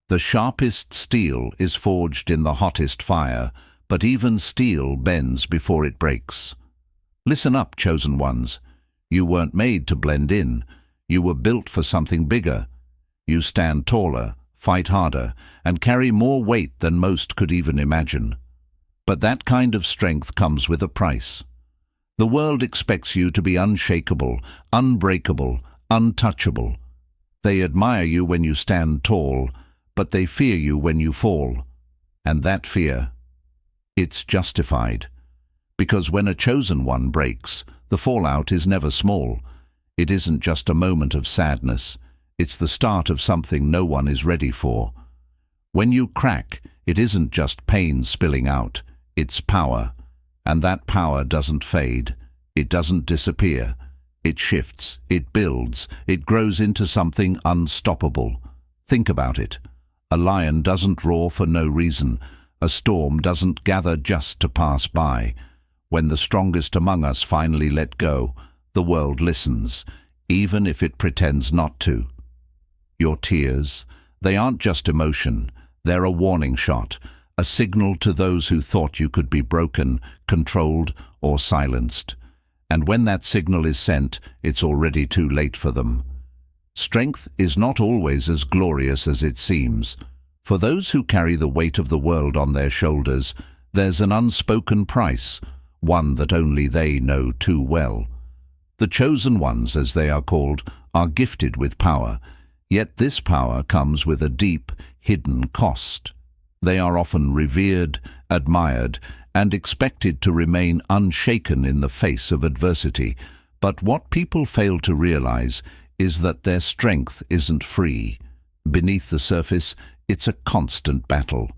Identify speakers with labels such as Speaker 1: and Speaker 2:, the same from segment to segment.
Speaker 1: The sharpest steel is forged in the hottest fire, but even steel bends before it breaks. Listen up, chosen ones. You weren't made to blend in. You were built for something bigger. You stand taller, fight harder, and carry more weight than most could even imagine. But that kind of strength comes with a price. The world expects you to be unshakable, unbreakable, untouchable. They admire you when you stand tall, but they fear you when you fall. And that fear, it's justified. Because when a chosen one breaks, the fallout is never small. It isn't just a moment of sadness. It's the start of something no one is ready for. When you crack, it isn't just pain spilling out. It's power. And that power doesn't fade. It doesn't disappear. It shifts. It builds. It grows into something unstoppable. Think about it. A lion doesn't roar for no reason. A storm doesn't gather just to pass by. When the strongest among us finally let go, the world listens, even if it pretends not to. Your tears, they aren't just emotion. They're a warning shot, a signal to those who thought you could be broken, controlled, or silenced. And when that signal is sent, it's already too late for them. Strength is not always as glorious as it seems. For those who carry the weight of the world on their shoulders, there's an unspoken price, one that only they know too well. The chosen ones, as they are called, are gifted with power, yet this power comes with a deep, hidden cost. They are often revered, admired, and expected to remain unshaken in the face of adversity. But what people fail to realize is that their strength isn't free. Beneath the surface, it's a constant battle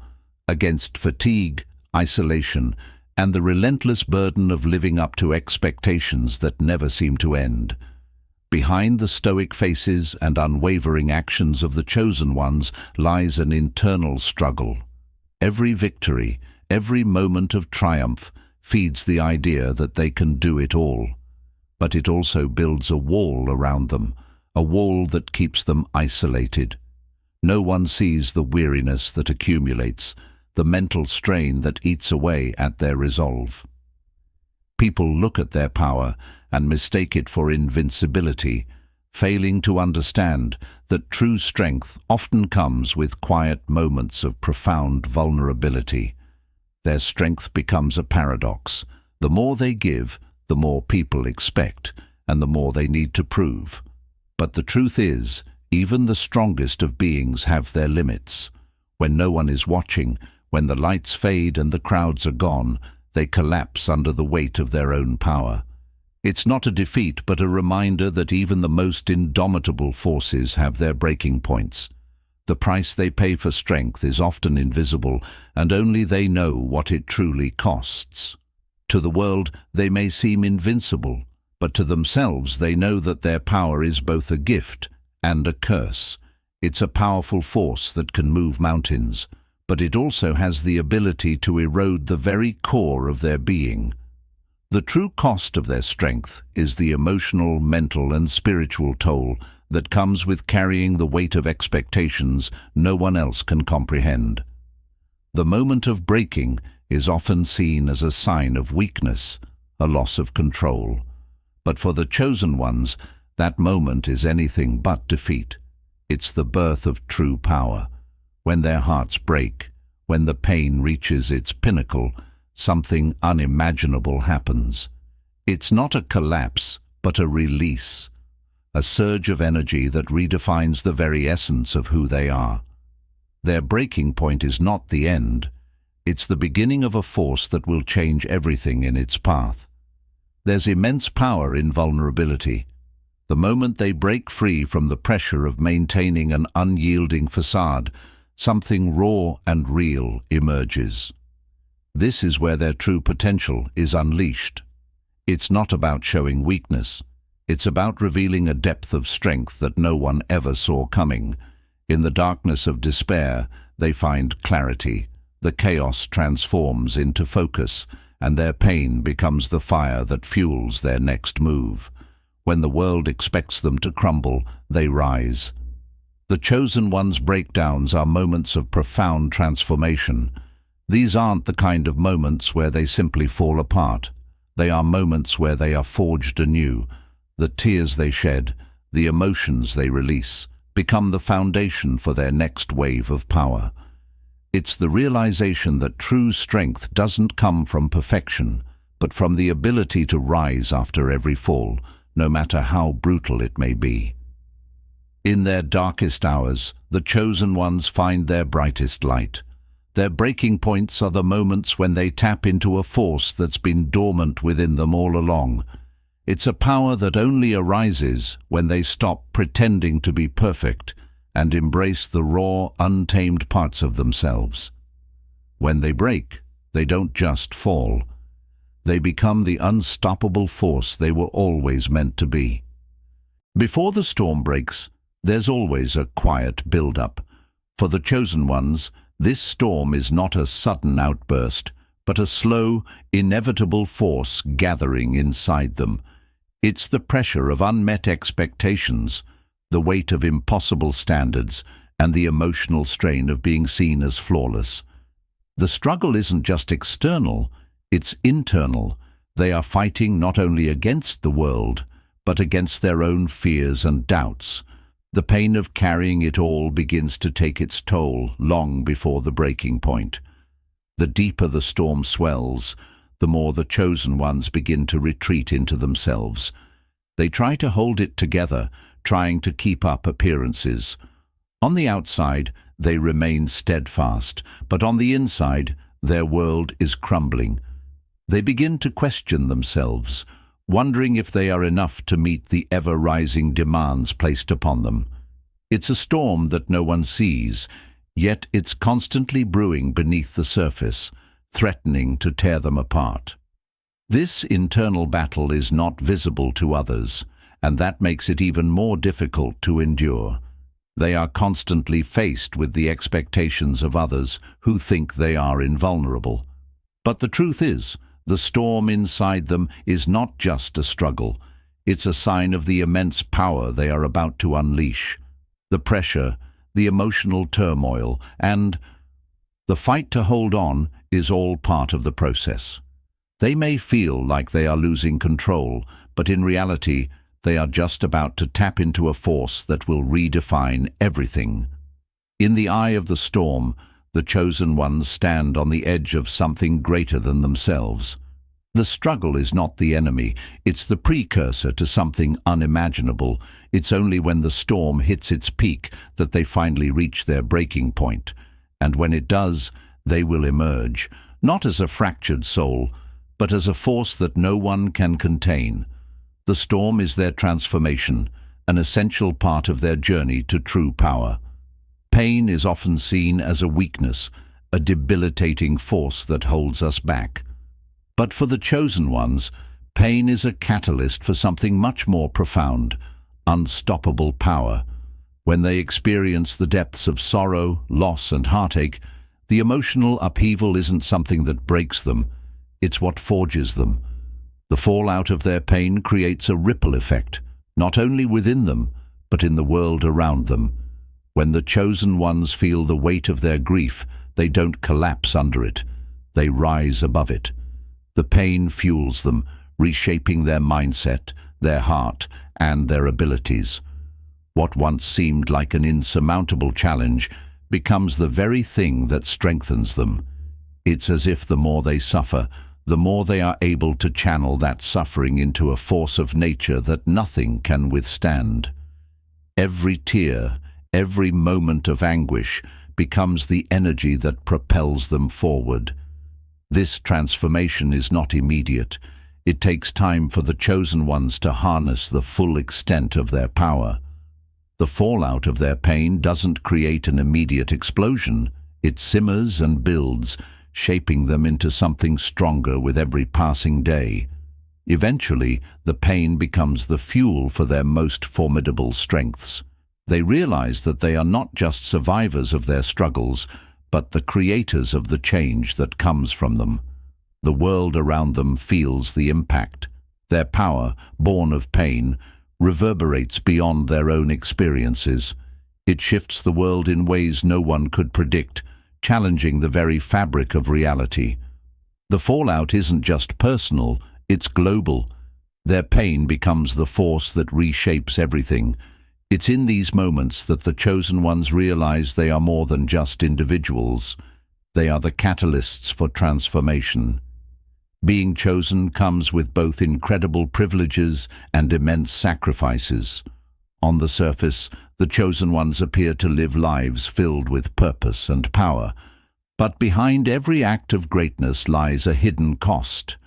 Speaker 1: against fatigue, isolation, and the relentless burden of living up to expectations that never seem to end. Behind the stoic faces and unwavering actions of the chosen ones lies an internal struggle. Every victory, every moment of triumph feeds the idea that they can do it all. But it also builds a wall around them, a wall that keeps them isolated. No one sees the weariness that accumulates, the mental strain that eats away at their resolve. People look at their power and mistake it for invincibility, failing to understand that true strength often comes with quiet moments of profound vulnerability. Their strength becomes a paradox. The more they give, the more people expect, and the more they need to prove. But the truth is, even the strongest of beings have their limits. When no one is watching, when the lights fade and the crowds are gone, they collapse under the weight of their own power. It's not a defeat, but a reminder that even the most indomitable forces have their breaking points. The price they pay for strength is often invisible, and only they know what it truly costs. To the world, they may seem invincible, but to themselves they know that their power is both a gift and a curse. It's a powerful force that can move mountains, but it also has the ability to erode the very core of their being. The true cost of their strength is the emotional, mental, and spiritual toll that comes with carrying the weight of expectations no one else can comprehend. The moment of breaking is often seen as a sign of weakness, a loss of control. But for the chosen ones, that moment is anything but defeat. It's the birth of true power. When their hearts break, when the pain reaches its pinnacle, something unimaginable happens. It's not a collapse, but a release, a surge of energy that redefines the very essence of who they are. Their breaking point is not the end. It's the beginning of a force that will change everything in its path. There's immense power in vulnerability. The moment they break free from the pressure of maintaining an unyielding facade, something raw and real emerges. This is where their true potential is unleashed. It's not about showing weakness. It's about revealing a depth of strength that no one ever saw coming. In the darkness of despair, they find clarity. The chaos transforms into focus, and their pain becomes the fire that fuels their next move. When the world expects them to crumble, they rise. The chosen one's breakdowns are moments of profound transformation. These aren't the kind of moments where they simply fall apart. They are moments where they are forged anew. The tears they shed, the emotions they release, become the foundation for their next wave of power. It's the realization that true strength doesn't come from perfection, but from the ability to rise after every fall, no matter how brutal it may be. In their darkest hours, the chosen ones find their brightest light. Their breaking points are the moments when they tap into a force that's been dormant within them all along. It's a power that only arises when they stop pretending to be perfect and embrace the raw, untamed parts of themselves. When they break, they don't just fall. They become the unstoppable force they were always meant to be. Before the storm breaks, there's always a quiet build-up. For the chosen ones, this storm is not a sudden outburst, but a slow, inevitable force gathering inside them. It's the pressure of unmet expectations, the weight of impossible standards, and the emotional strain of being seen as flawless. The struggle isn't just external, it's internal. They are fighting not only against the world, but against their own fears and doubts. The pain of carrying it all begins to take its toll long before the breaking point. The deeper the storm swells, the more the chosen ones begin to retreat into themselves. They try to hold it together, trying to keep up appearances. On the outside, they remain steadfast, but on the inside, their world is crumbling. They begin to question themselves, wondering if they are enough to meet the ever-rising demands placed upon them. It's a storm that no one sees, yet it's constantly brewing beneath the surface, threatening to tear them apart. This internal battle is not visible to others, and that makes it even more difficult to endure. They are constantly faced with the expectations of others who think they are invulnerable. But the truth is, the storm inside them is not just a struggle. It's a sign of the immense power they are about to unleash. The pressure, the emotional turmoil, and the fight to hold on is all part of the process. They may feel like they are losing control, but in reality, they are just about to tap into a force that will redefine everything. In the eye of the storm, the chosen ones stand on the edge of something greater than themselves. The struggle is not the enemy, it's the precursor to something unimaginable. It's only when the storm hits its peak that they finally reach their breaking point. And when it does, they will emerge, not as a fractured soul, but as a force that no one can contain. The storm is their transformation, an essential part of their journey to true power. Pain is often seen as a weakness, a debilitating force that holds us back. But for the chosen ones, pain is a catalyst for something much more profound, unstoppable power. When they experience the depths of sorrow, loss, and heartache, the emotional upheaval isn't something that breaks them, it's what forges them. The fallout of their pain creates a ripple effect, not only within them, but in the world around them. When the chosen ones feel the weight of their grief, they don't collapse under it. They rise above it. The pain fuels them, reshaping their mindset, their heart, and their abilities. What once seemed like an insurmountable challenge becomes the very thing that strengthens them. It's as if the more they suffer, the more they are able to channel that suffering into a force of nature that nothing can withstand. Every tear, every moment of anguish becomes the energy that propels them forward. This transformation is not immediate. It takes time for the chosen ones to harness the full extent of their power. The fallout of their pain doesn't create an immediate explosion. It simmers and builds, shaping them into something stronger with every passing day. Eventually, the pain becomes the fuel for their most formidable strengths. They realize that they are not just survivors of their struggles, but the creators of the change that comes from them. The world around them feels the impact. Their power, born of pain, reverberates beyond their own experiences. It shifts the world in ways no one could predict, challenging the very fabric of reality. The fallout isn't just personal, it's global. Their pain becomes the force that reshapes everything. It's in these moments that the chosen ones realize they are more than just individuals. They are the catalysts for transformation. Being chosen comes with both incredible privileges and immense sacrifices. On the surface, the chosen ones appear to live lives filled with purpose and power. But behind every act of greatness lies a hidden cost.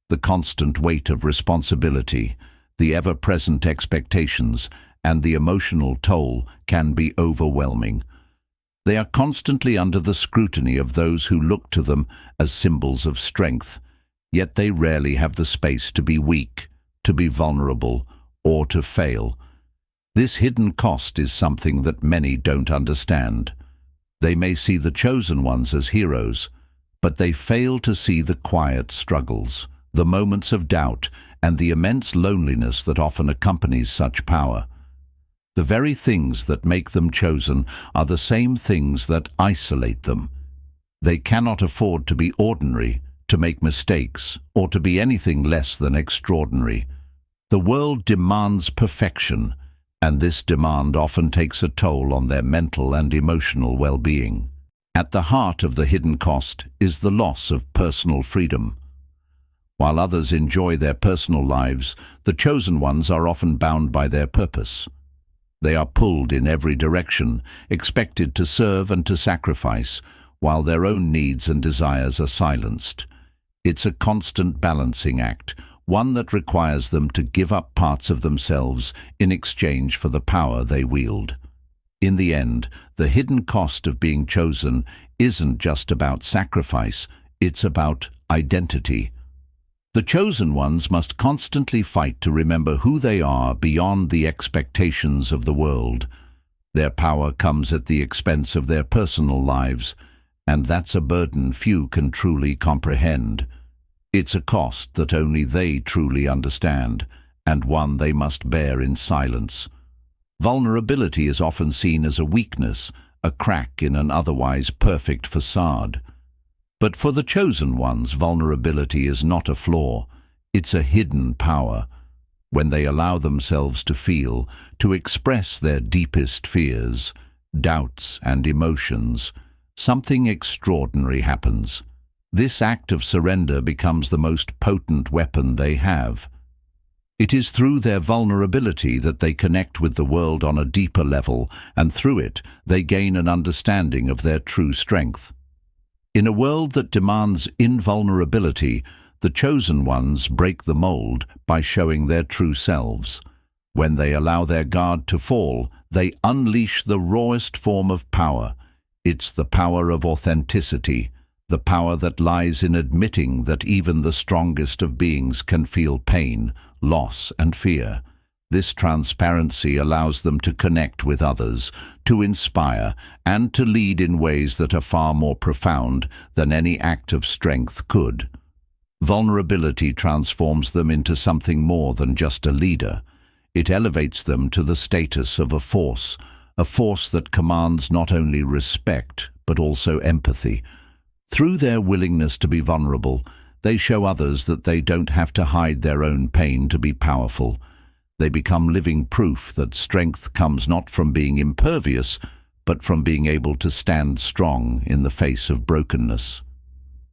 Speaker 1: The constant weight of responsibility, the ever-present expectations, and the emotional toll can be overwhelming. They are constantly under the scrutiny of those who look to them as symbols of strength, yet they rarely have the space to be weak, to be vulnerable, or to fail. This hidden cost is something that many don't understand. They may see the chosen ones as heroes, but they fail to see the quiet struggles, the moments of doubt, and the immense loneliness that often accompanies such power. The very things that make them chosen are the same things that isolate them. They cannot afford to be ordinary, to make mistakes, or to be anything less than extraordinary. The world demands perfection, and this demand often takes a toll on their mental and emotional well-being. At the heart of the hidden cost is the loss of personal freedom. While others enjoy their personal lives, the chosen ones are often bound by their purpose. They are pulled in every direction, expected to serve and to sacrifice, while their own needs and desires are silenced. It's a constant balancing act, one that requires them to give up parts of themselves in exchange for the power they wield. In the end, the hidden cost of being chosen isn't just about sacrifice, it's about identity. The chosen ones must constantly fight to remember who they are beyond the expectations of the world. Their power comes at the expense of their personal lives, and that's a burden few can truly comprehend. It's a cost that only they truly understand, and one they must bear in silence. Vulnerability is often seen as a weakness, a crack in an otherwise perfect facade. But for the chosen ones, vulnerability is not a flaw, it's a hidden power. When they allow themselves to feel, to express their deepest fears, doubts and emotions, something extraordinary happens. This act of surrender becomes the most potent weapon they have. It is through their vulnerability that they connect with the world on a deeper level, and through it they gain an understanding of their true strength. In a world that demands invulnerability, the chosen ones break the mold by showing their true selves. When they allow their guard to fall, they unleash the rawest form of power. It's the power of authenticity, the power that lies in admitting that even the strongest of beings can feel pain, loss, and fear. This transparency allows them to connect with others, to inspire, and to lead in ways that are far more profound than any act of strength could. Vulnerability transforms them into something more than just a leader. It elevates them to the status of a force that commands not only respect, but also empathy. Through their willingness to be vulnerable, they show others that they don't have to hide their own pain to be powerful. They become living proof that strength comes not from being impervious, but from being able to stand strong in the face of brokenness.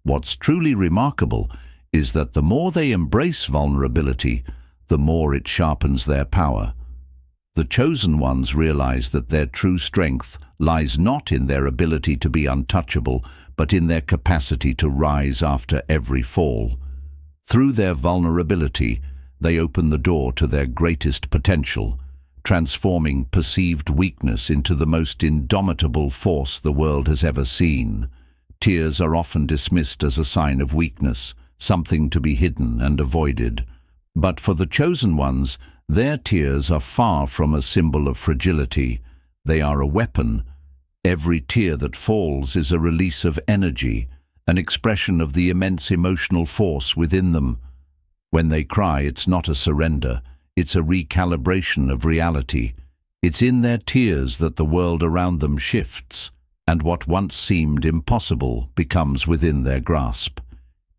Speaker 1: What's truly remarkable is that the more they embrace vulnerability, the more it sharpens their power. The chosen ones realize that their true strength lies not in their ability to be untouchable, but in their capacity to rise after every fall. Through their vulnerability, they open the door to their greatest potential, transforming perceived weakness into the most indomitable force the world has ever seen. Tears are often dismissed as a sign of weakness, something to be hidden and avoided. But for the chosen ones, their tears are far from a symbol of fragility. They are a weapon. Every tear that falls is a release of energy, an expression of the immense emotional force within them. When they cry, it's not a surrender, it's a recalibration of reality. It's in their tears that the world around them shifts, and what once seemed impossible becomes within their grasp.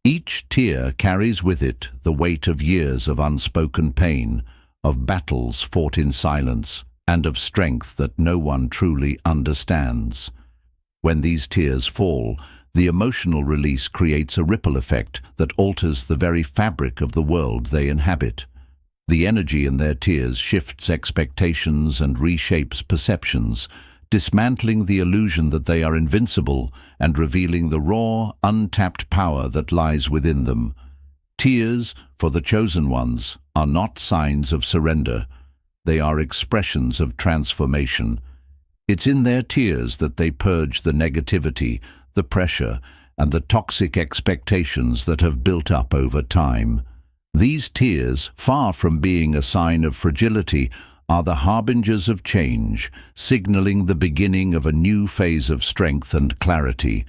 Speaker 1: Each tear carries with it the weight of years of unspoken pain, of battles fought in silence, and of strength that no one truly understands. When these tears fall, the emotional release creates a ripple effect that alters the very fabric of the world they inhabit. The energy in their tears shifts expectations and reshapes perceptions, dismantling the illusion that they are invincible and revealing the raw, untapped power that lies within them. Tears, for the chosen ones, are not signs of surrender. They are expressions of transformation. It's in their tears that they purge the negativity, the pressure, and the toxic expectations that have built up over time. These tears, far from being a sign of fragility, are the harbingers of change, signaling the beginning of a new phase of strength and clarity.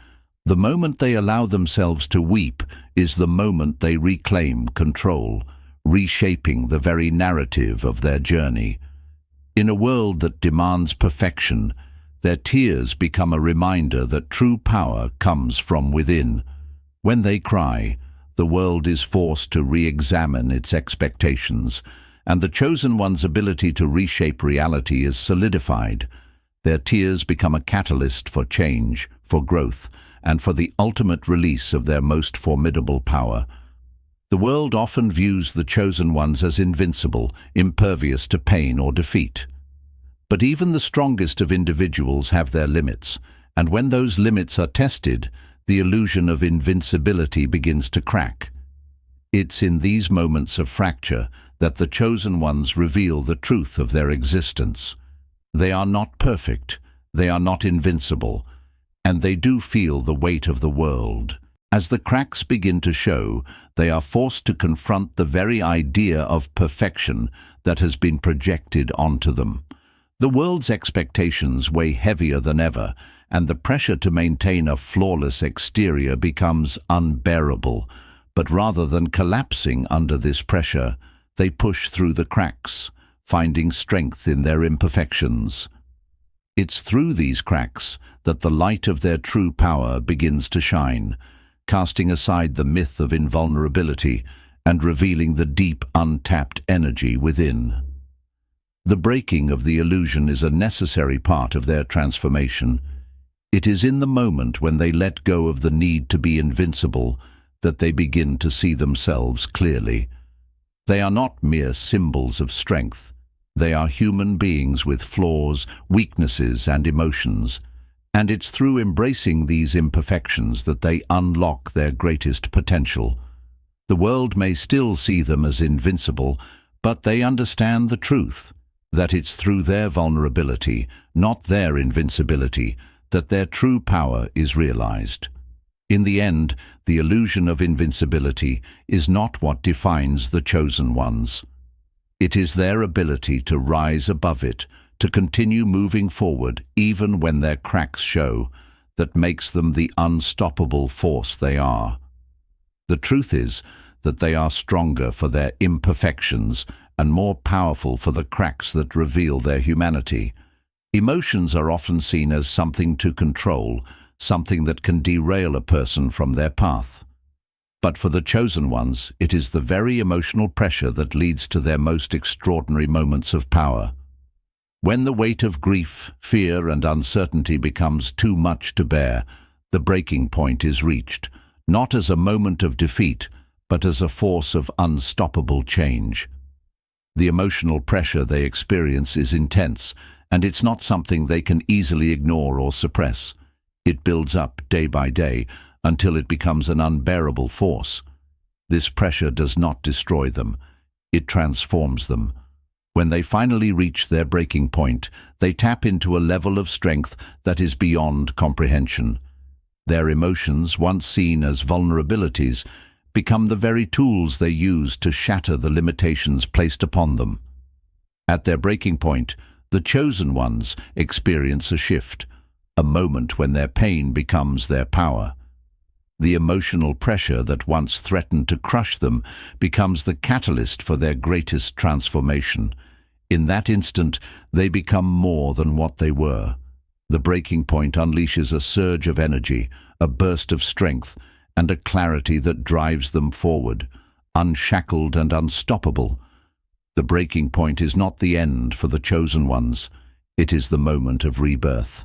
Speaker 1: The moment they allow themselves to weep is the moment they reclaim control, reshaping the very narrative of their journey. In a world that demands perfection, their tears become a reminder that true power comes from within. When they cry, the world is forced to re-examine its expectations, and the chosen one's ability to reshape reality is solidified. Their tears become a catalyst for change, for growth, and for the ultimate release of their most formidable power. The world often views the chosen ones as invincible, impervious to pain or defeat. But even the strongest of individuals have their limits, and when those limits are tested, the illusion of invincibility begins to crack. It's in these moments of fracture that the chosen ones reveal the truth of their existence. They are not perfect, they are not invincible, and they do feel the weight of the world. As the cracks begin to show, they are forced to confront the very idea of perfection that has been projected onto them. The world's expectations weigh heavier than ever, and the pressure to maintain a flawless exterior becomes unbearable. But rather than collapsing under this pressure, they push through the cracks, finding strength in their imperfections. It's through these cracks that the light of their true power begins to shine, casting aside the myth of invulnerability and revealing the deep, untapped energy within. The breaking of the illusion is a necessary part of their transformation. It is in the moment when they let go of the need to be invincible that they begin to see themselves clearly. They are not mere symbols of strength. They are human beings with flaws, weaknesses, and emotions. And it's through embracing these imperfections that they unlock their greatest potential. The world may still see them as invincible, but they understand the truth, that it's through their vulnerability, not their invincibility, that their true power is realized. In the end, the illusion of invincibility is not what defines the chosen ones. It is their ability to rise above it, to continue moving forward even when their cracks show, that makes them the unstoppable force they are. The truth is that they are stronger for their imperfections and more powerful for the cracks that reveal their humanity. Emotions are often seen as something to control, something that can derail a person from their path. But for the chosen ones, it is the very emotional pressure that leads to their most extraordinary moments of power. When the weight of grief, fear, and uncertainty becomes too much to bear, the breaking point is reached, not as a moment of defeat, but as a force of unstoppable change. The emotional pressure they experience is intense, and it's not something they can easily ignore or suppress. It builds up day by day until it becomes an unbearable force. This pressure does not destroy them, it transforms them. When they finally reach their breaking point, they tap into a level of strength that is beyond comprehension. Their emotions, once seen as vulnerabilities, become the very tools they use to shatter the limitations placed upon them. At their breaking point, the chosen ones experience a shift, a moment when their pain becomes their power. The emotional pressure that once threatened to crush them becomes the catalyst for their greatest transformation. In that instant, they become more than what they were. The breaking point unleashes a surge of energy, a burst of strength, and a clarity that drives them forward, unshackled and unstoppable. The breaking point is not the end for the chosen ones. It is the moment of rebirth.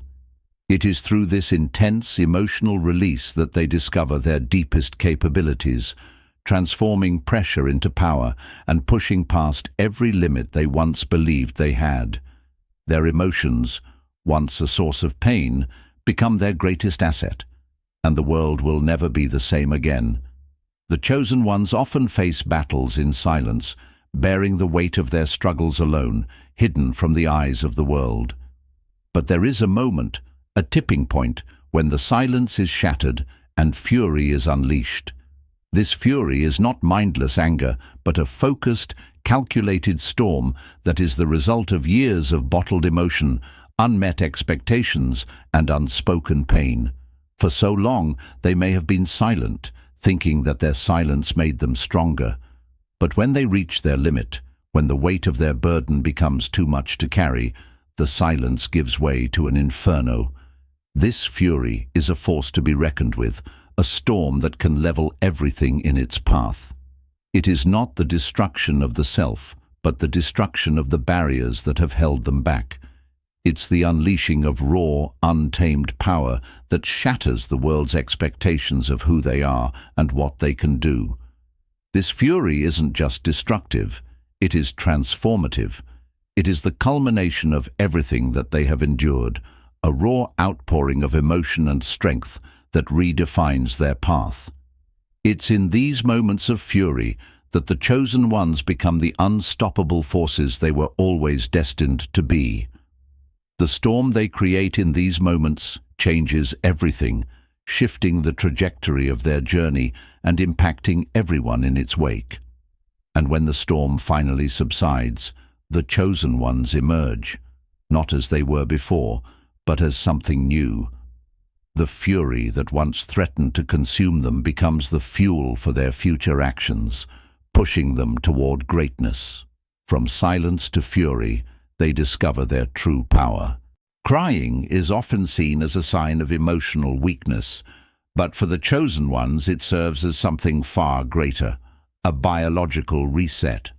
Speaker 1: It is through this intense emotional release that they discover their deepest capabilities, transforming pressure into power and pushing past every limit they once believed they had. Their emotions, once a source of pain, become their greatest asset, and the world will never be the same again. The chosen ones often face battles in silence, bearing the weight of their struggles alone, hidden from the eyes of the world. But there is a moment, a tipping point, when the silence is shattered and fury is unleashed. This fury is not mindless anger, but a focused, calculated storm that is the result of years of bottled emotion, unmet expectations, and unspoken pain. For so long, they may have been silent, thinking that their silence made them stronger. But when they reach their limit, when the weight of their burden becomes too much to carry, the silence gives way to an inferno. This fury is a force to be reckoned with, a storm that can level everything in its path. It is not the destruction of the self, but the destruction of the barriers that have held them back. It's the unleashing of raw, untamed power that shatters the world's expectations of who they are and what they can do. This fury isn't just destructive, it is transformative. It is the culmination of everything that they have endured, a raw outpouring of emotion and strength that redefines their path. It's in these moments of fury that the chosen ones become the unstoppable forces they were always destined to be. The storm they create in these moments changes everything, shifting the trajectory of their journey and impacting everyone in its wake. And when the storm finally subsides, the chosen ones emerge, not as they were before, but as something new. The fury that once threatened to consume them becomes the fuel for their future actions, pushing them toward greatness. From silence to fury, they discover their true power. Crying is often seen as a sign of emotional weakness, but for the chosen ones it serves as something far greater, a biological reset.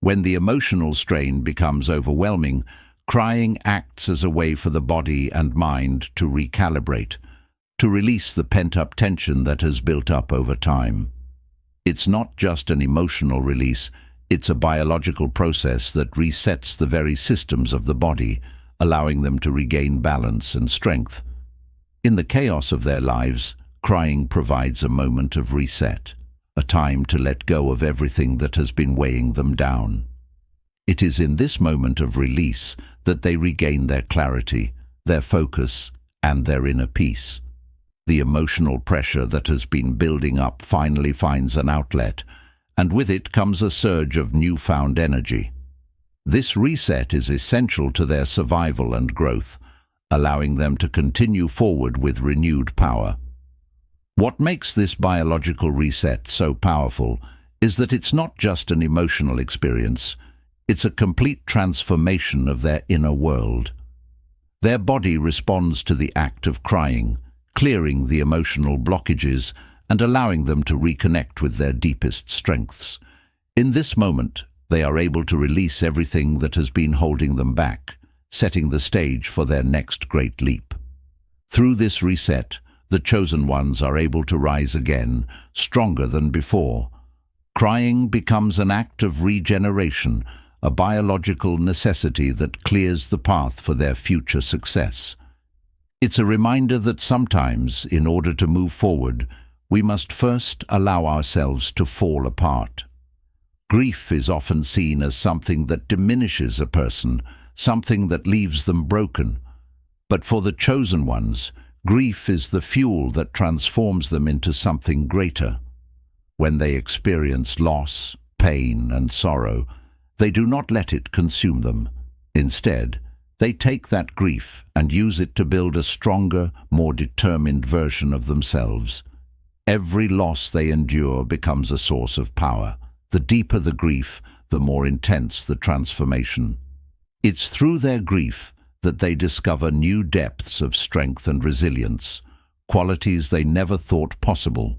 Speaker 1: When the emotional strain becomes overwhelming, crying acts as a way for the body and mind to recalibrate, to release the pent-up tension that has built up over time. It's not just an emotional release, it's a biological process that resets the very systems of the body, allowing them to regain balance and strength. In the chaos of their lives, crying provides a moment of reset, a time to let go of everything that has been weighing them down. It is in this moment of release that they regain their clarity, their focus, and their inner peace. The emotional pressure that has been building up finally finds an outlet, and with it comes a surge of newfound energy. This reset is essential to their survival and growth, allowing them to continue forward with renewed power. What makes this biological reset so powerful is that it's not just an emotional experience, it's a complete transformation of their inner world. Their body responds to the act of crying, clearing the emotional blockages and allowing them to reconnect with their deepest strengths. In this moment, they are able to release everything that has been holding them back, setting the stage for their next great leap. Through this reset, the chosen ones are able to rise again, stronger than before. Crying becomes an act of regeneration, a biological necessity that clears the path for their future success. It's a reminder that sometimes, in order to move forward, we must first allow ourselves to fall apart. Grief is often seen as something that diminishes a person, something that leaves them broken. But for the chosen ones, grief is the fuel that transforms them into something greater. When they experience loss, pain, and sorrow, they do not let it consume them. Instead, they take that grief and use it to build a stronger, more determined version of themselves. Every loss they endure becomes a source of power. The deeper the grief, the more intense the transformation. It's through their grief that they discover new depths of strength and resilience, qualities they never thought possible.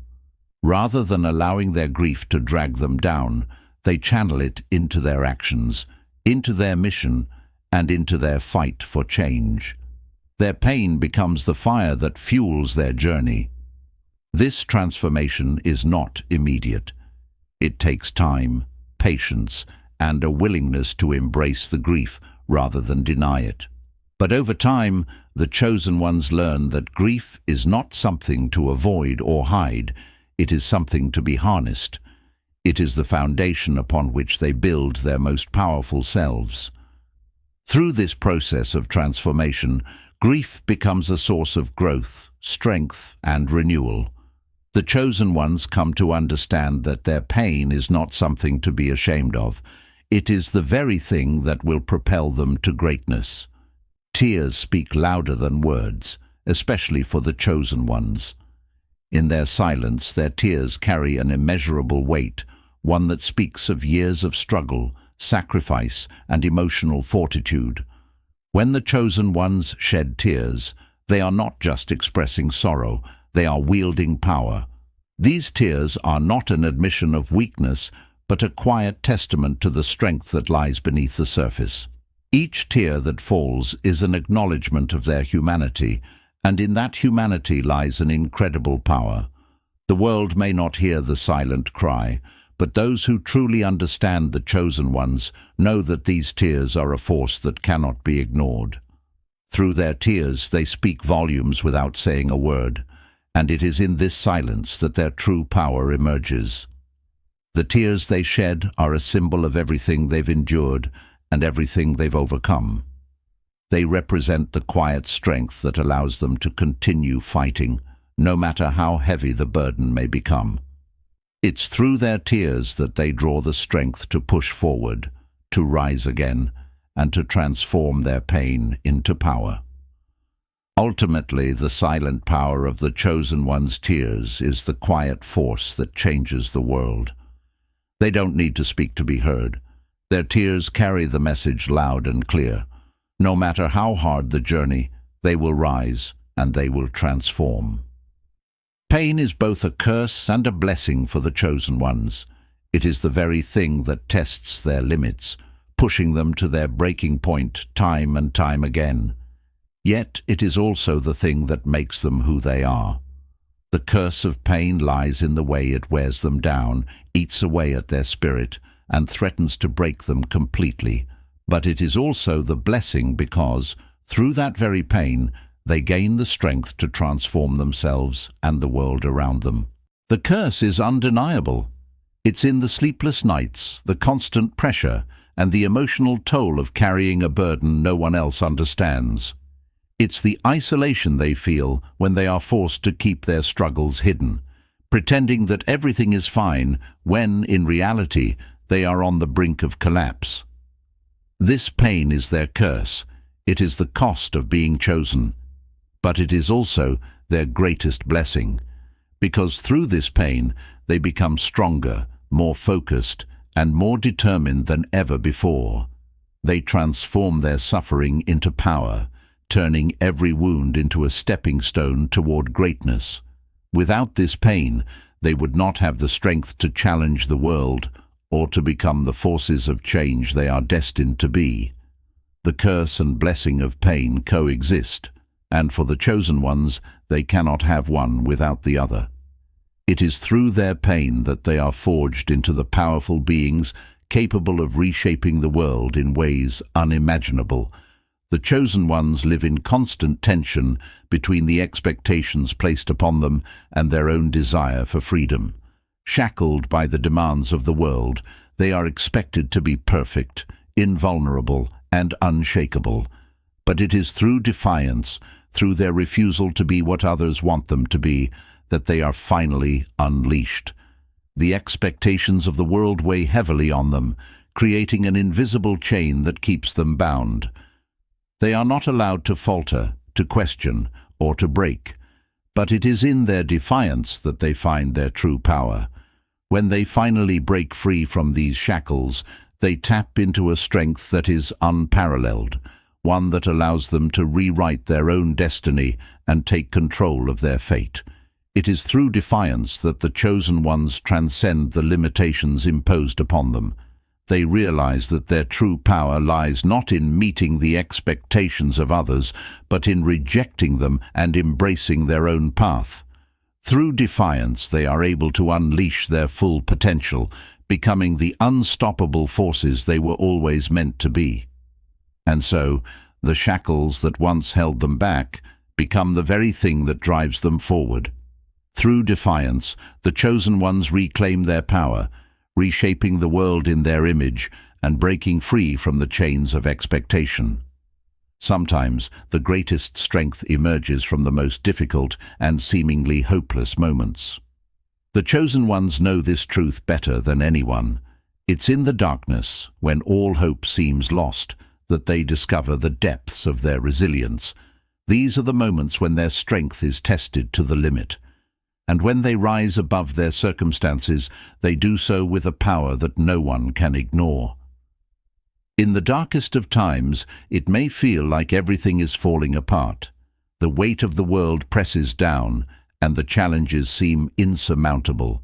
Speaker 1: Rather than allowing their grief to drag them down, they channel it into their actions, into their mission, and into their fight for change. Their pain becomes the fire that fuels their journey. This transformation is not immediate. It takes time, patience, and a willingness to embrace the grief rather than deny it. But over time, the chosen ones learn that grief is not something to avoid or hide. It is something to be harnessed. It is the foundation upon which they build their most powerful selves. Through this process of transformation, grief becomes a source of growth, strength, and renewal. The chosen ones come to understand that their pain is not something to be ashamed of. It is the very thing that will propel them to greatness. Tears speak louder than words, especially for the chosen ones. In their silence, their tears carry an immeasurable weight, one that speaks of years of struggle, sacrifice, and emotional fortitude. When the chosen ones shed tears, they are not just expressing sorrow, they are wielding power. These tears are not an admission of weakness, but a quiet testament to the strength that lies beneath the surface. Each tear that falls is an acknowledgement of their humanity, and in that humanity lies an incredible power. The world may not hear the silent cry, but those who truly understand the chosen ones know that these tears are a force that cannot be ignored. Through their tears they speak volumes without saying a word, and it is in this silence that their true power emerges. The tears they shed are a symbol of everything they've endured and everything they've overcome. They represent the quiet strength that allows them to continue fighting, no matter how heavy the burden may become. It's through their tears that they draw the strength to push forward, to rise again, and to transform their pain into power. Ultimately, the silent power of the chosen one's tears is the quiet force that changes the world. They don't need to speak to be heard. Their tears carry the message loud and clear. No matter how hard the journey, they will rise and they will transform. Pain is both a curse and a blessing for the chosen ones. It is the very thing that tests their limits, pushing them to their breaking point time and time again. Yet it is also the thing that makes them who they are. The curse of pain lies in the way it wears them down, eats away at their spirit, and threatens to break them completely. But it is also the blessing because, through that very pain, they gain the strength to transform themselves and the world around them. The curse is undeniable. It's in the sleepless nights, the constant pressure, and the emotional toll of carrying a burden no one else understands. It's the isolation they feel when they are forced to keep their struggles hidden, pretending that everything is fine when, in reality, they are on the brink of collapse. This pain is their curse. It is the cost of being chosen. But it is also their greatest blessing, because through this pain they become stronger, more focused, and more determined than ever before. They transform their suffering into power, turning every wound into a stepping stone toward greatness. Without this pain, they would not have the strength to challenge the world or to become the forces of change they are destined to be. The curse and blessing of pain coexist, and for the chosen ones, they cannot have one without the other. It is through their pain that they are forged into the powerful beings capable of reshaping the world in ways unimaginable. The chosen ones live in constant tension between the expectations placed upon them and their own desire for freedom. Shackled by the demands of the world, they are expected to be perfect, invulnerable, and unshakable. But it is through defiance, through their refusal to be what others want them to be, that they are finally unleashed. The expectations of the world weigh heavily on them, creating an invisible chain that keeps them bound. They are not allowed to falter, to question, or to break, but it is in their defiance that they find their true power. When they finally break free from these shackles, they tap into a strength that is unparalleled, one that allows them to rewrite their own destiny and take control of their fate. It is through defiance that the chosen ones transcend the limitations imposed upon them. They realize that their true power lies not in meeting the expectations of others, but in rejecting them and embracing their own path. Through defiance, they are able to unleash their full potential, becoming the unstoppable forces they were always meant to be. And so, the shackles that once held them back become the very thing that drives them forward. Through defiance, the chosen ones reclaim their power, reshaping the world in their image and breaking free from the chains of expectation. Sometimes the greatest strength emerges from the most difficult and seemingly hopeless moments. The chosen ones know this truth better than anyone. It's in the darkness, when all hope seems lost, that they discover the depths of their resilience. These are the moments when their strength is tested to the limit. And when they rise above their circumstances, they do so with a power that no one can ignore. In the darkest of times, it may feel like everything is falling apart. The weight of the world presses down, and the challenges seem insurmountable.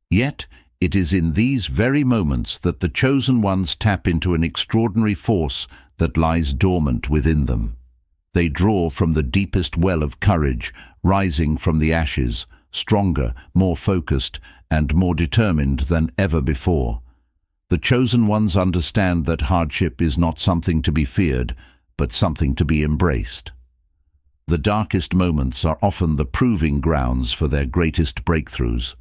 Speaker 1: Yet, it is in these very moments that the chosen ones tap into an extraordinary force that lies dormant within them. They draw from the deepest well of courage, rising from the ashes, stronger, more focused, and more determined than ever before. The chosen ones understand that hardship is not something to be feared, but something to be embraced. The darkest moments are often the proving grounds for their greatest breakthroughs.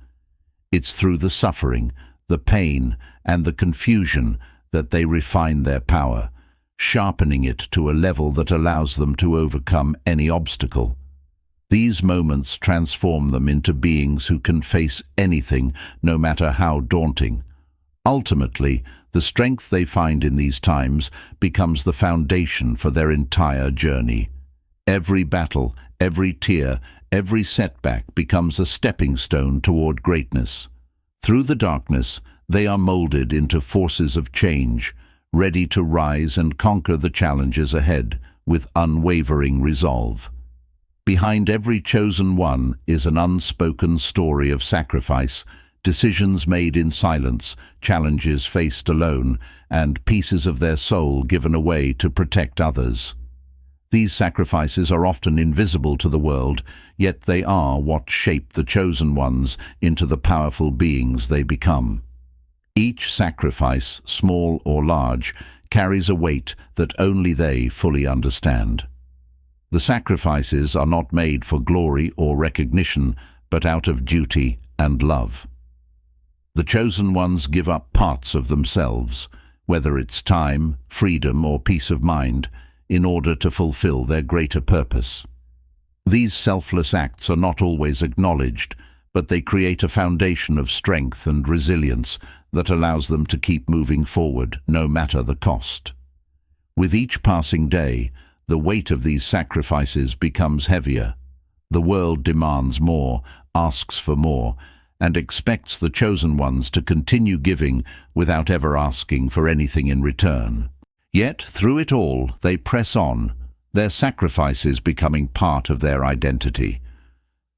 Speaker 1: It's through the suffering, the pain, and the confusion that they refine their power, sharpening it to a level that allows them to overcome any obstacle. These moments transform them into beings who can face anything, no matter how daunting. Ultimately, the strength they find in these times becomes the foundation for their entire journey. Every battle, every tear, every setback becomes a stepping stone toward greatness. Through the darkness, they are molded into forces of change, ready to rise and conquer the challenges ahead with unwavering resolve. Behind every chosen one is an unspoken story of sacrifice, decisions made in silence, challenges faced alone, and pieces of their soul given away to protect others. These sacrifices are often invisible to the world, yet they are what shape the chosen ones into the powerful beings they become. Each sacrifice, small or large, carries a weight that only they fully understand. The sacrifices are not made for glory or recognition, but out of duty and love. The chosen ones give up parts of themselves, whether it's time, freedom, or peace of mind, in order to fulfill their greater purpose. These selfless acts are not always acknowledged, but they create a foundation of strength and resilience that allows them to keep moving forward, no matter the cost. With each passing day, the weight of these sacrifices becomes heavier. The world demands more, asks for more, and expects the chosen ones to continue giving without ever asking for anything in return. Yet, through it all, they press on, their sacrifices becoming part of their identity.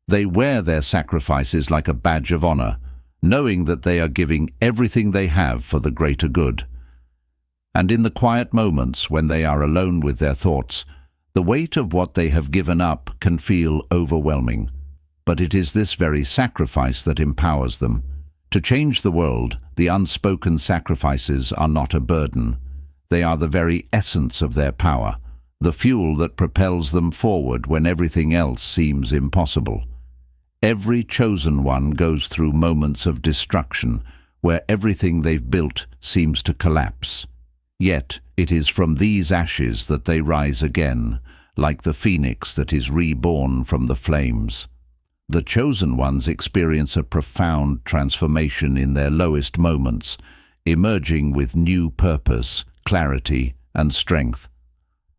Speaker 1: They wear their sacrifices like a badge of honor, knowing that they are giving everything they have for the greater good. And in the quiet moments when they are alone with their thoughts, the weight of what they have given up can feel overwhelming. But it is this very sacrifice that empowers them. To change the world, the unspoken sacrifices are not a burden. They are the very essence of their power, the fuel that propels them forward when everything else seems impossible. Every chosen one goes through moments of destruction, where everything they've built seems to collapse. Yet it is from these ashes that they rise again, like the phoenix that is reborn from the flames. The chosen ones experience a profound transformation in their lowest moments, emerging with new purpose, clarity, and strength.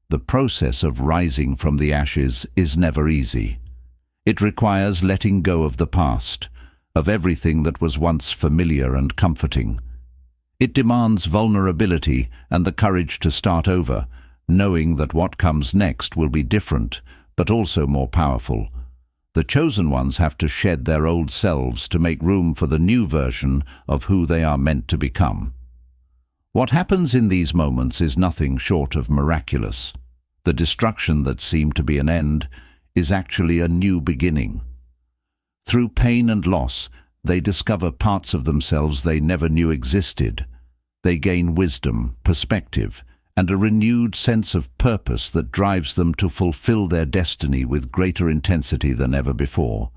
Speaker 1: The process of rising from the ashes is never easy. It requires letting go of the past, of everything that was once familiar and comforting. It demands vulnerability and the courage to start over, knowing that what comes next will be different, but also more powerful. The chosen ones have to shed their old selves to make room for the new version of who they are meant to become. What happens in these moments is nothing short of miraculous. The destruction that seemed to be an end is actually a new beginning. Through pain and loss, they discover parts of themselves they never knew existed. They gain wisdom, perspective, and a renewed sense of purpose that drives them to fulfill their destiny with greater intensity than ever before.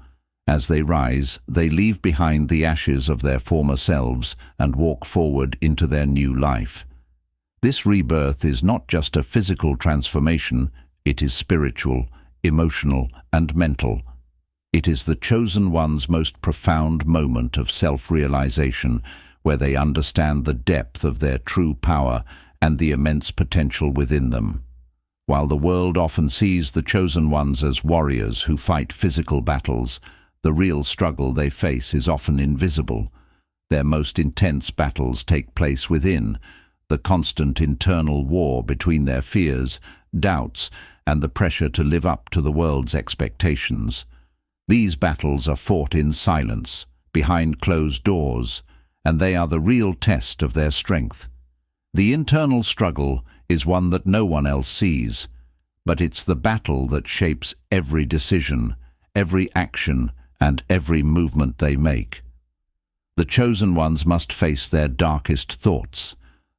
Speaker 1: As they rise, they leave behind the ashes of their former selves and walk forward into their new life. This rebirth is not just a physical transformation, it is spiritual, emotional, and mental. It is the chosen one's most profound moment of self-realization, where they understand the depth of their true power and the immense potential within them. While the world often sees the chosen ones as warriors who fight physical battles, the real struggle they face is often invisible. Their most intense battles take place within, the constant internal war between their fears, doubts, and the pressure to live up to the world's expectations. These battles are fought in silence, behind closed doors, and they are the real test of their strength. The internal struggle is one that no one else sees, but it's the battle that shapes every decision, every action, and every movement they make. The chosen ones must face their darkest thoughts,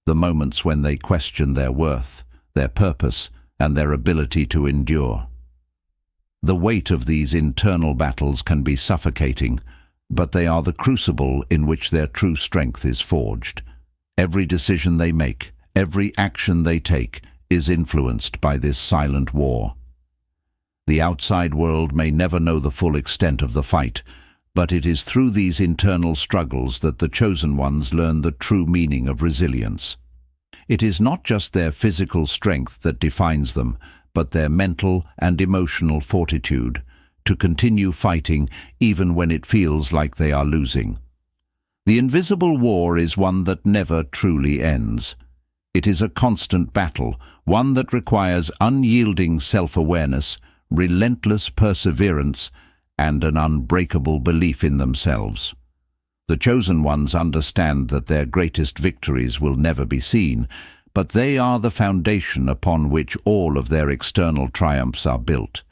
Speaker 1: the moments when they question their worth, their purpose, and their ability to endure. The weight of these internal battles can be suffocating, but they are the crucible in which their true strength is forged. Every decision they make, every action they take, is influenced by this silent war. The outside world may never know the full extent of the fight, but it is through these internal struggles that the chosen ones learn the true meaning of resilience. It is not just their physical strength that defines them, but their mental and emotional fortitude to continue fighting even when it feels like they are losing. The invisible war is one that never truly ends. It is a constant battle, one that requires unyielding self-awareness, relentless perseverance, and an unbreakable belief in themselves. The chosen ones understand that their greatest victories will never be seen, but they are the foundation upon which all of their external triumphs are built.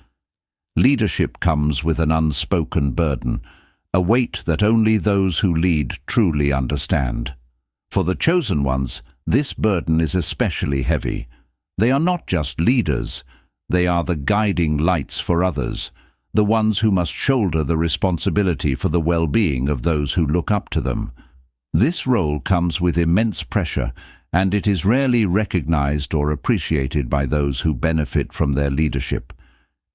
Speaker 1: Leadership comes with an unspoken burden, a weight that only those who lead truly understand. For the chosen ones, this burden is especially heavy. They are not just leaders, they are the guiding lights for others, the ones who must shoulder the responsibility for the well-being of those who look up to them. This role comes with immense pressure, and it is rarely recognized or appreciated by those who benefit from their leadership.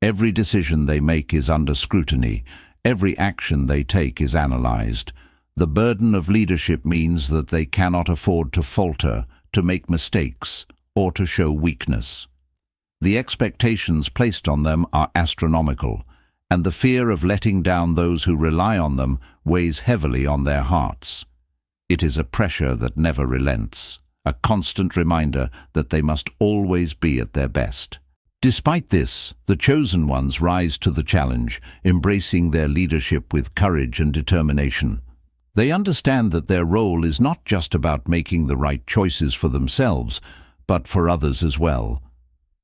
Speaker 1: Every decision they make is under scrutiny. Every action they take is analyzed. The burden of leadership means that they cannot afford to falter, to make mistakes, or to show weakness. The expectations placed on them are astronomical, and the fear of letting down those who rely on them weighs heavily on their hearts. It is a pressure that never relents, a constant reminder that they must always be at their best. Despite this, the chosen ones rise to the challenge, embracing their leadership with courage and determination. They understand that their role is not just about making the right choices for themselves, but for others as well.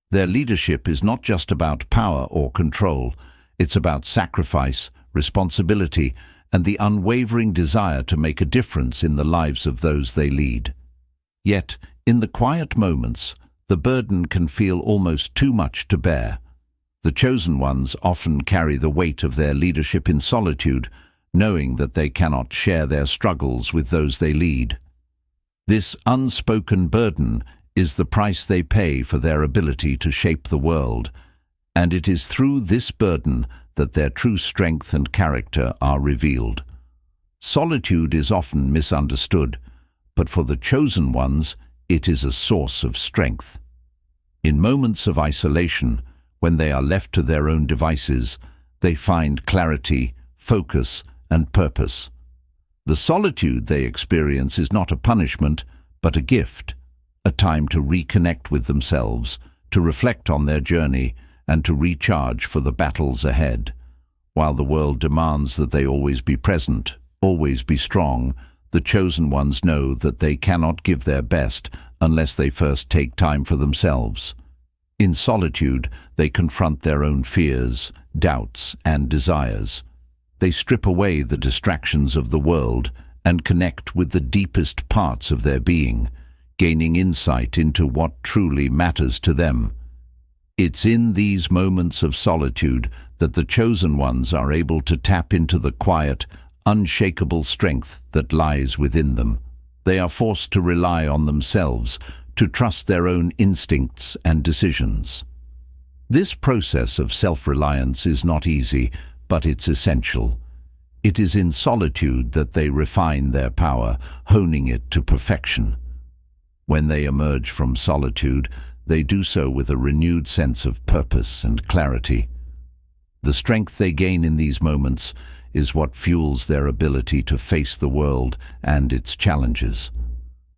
Speaker 1: Their leadership is not just about power or control, it's about sacrifice, responsibility, and the unwavering desire to make a difference in the lives of those they lead. Yet, in the quiet moments, the burden can feel almost too much to bear. The chosen ones often carry the weight of their leadership in solitude, knowing that they cannot share their struggles with those they lead. This unspoken burden is the price they pay for their ability to shape the world, and it is through this burden that their true strength and character are revealed. Solitude is often misunderstood, but for the chosen ones, it is a source of strength. In moments of isolation, when they are left to their own devices, they find clarity, focus, and purpose. The solitude they experience is not a punishment, but a gift, a time to reconnect with themselves, to reflect on their journey, and to recharge for the battles ahead. While the world demands that they always be present, always be strong, the chosen ones know that they cannot give their best unless they first take time for themselves. In solitude, they confront their own fears, doubts, and desires. They strip away the distractions of the world and connect with the deepest parts of their being, gaining insight into what truly matters to them. It's in these moments of solitude that the chosen ones are able to tap into the quiet, unshakable strength that lies within them. They are forced to rely on themselves, to trust their own instincts and decisions. This process of self-reliance is not easy, but it's essential. It is in solitude that they refine their power, honing it to perfection. When they emerge from solitude, they do so with a renewed sense of purpose and clarity. The strength they gain in these moments is what fuels their ability to face the world and its challenges.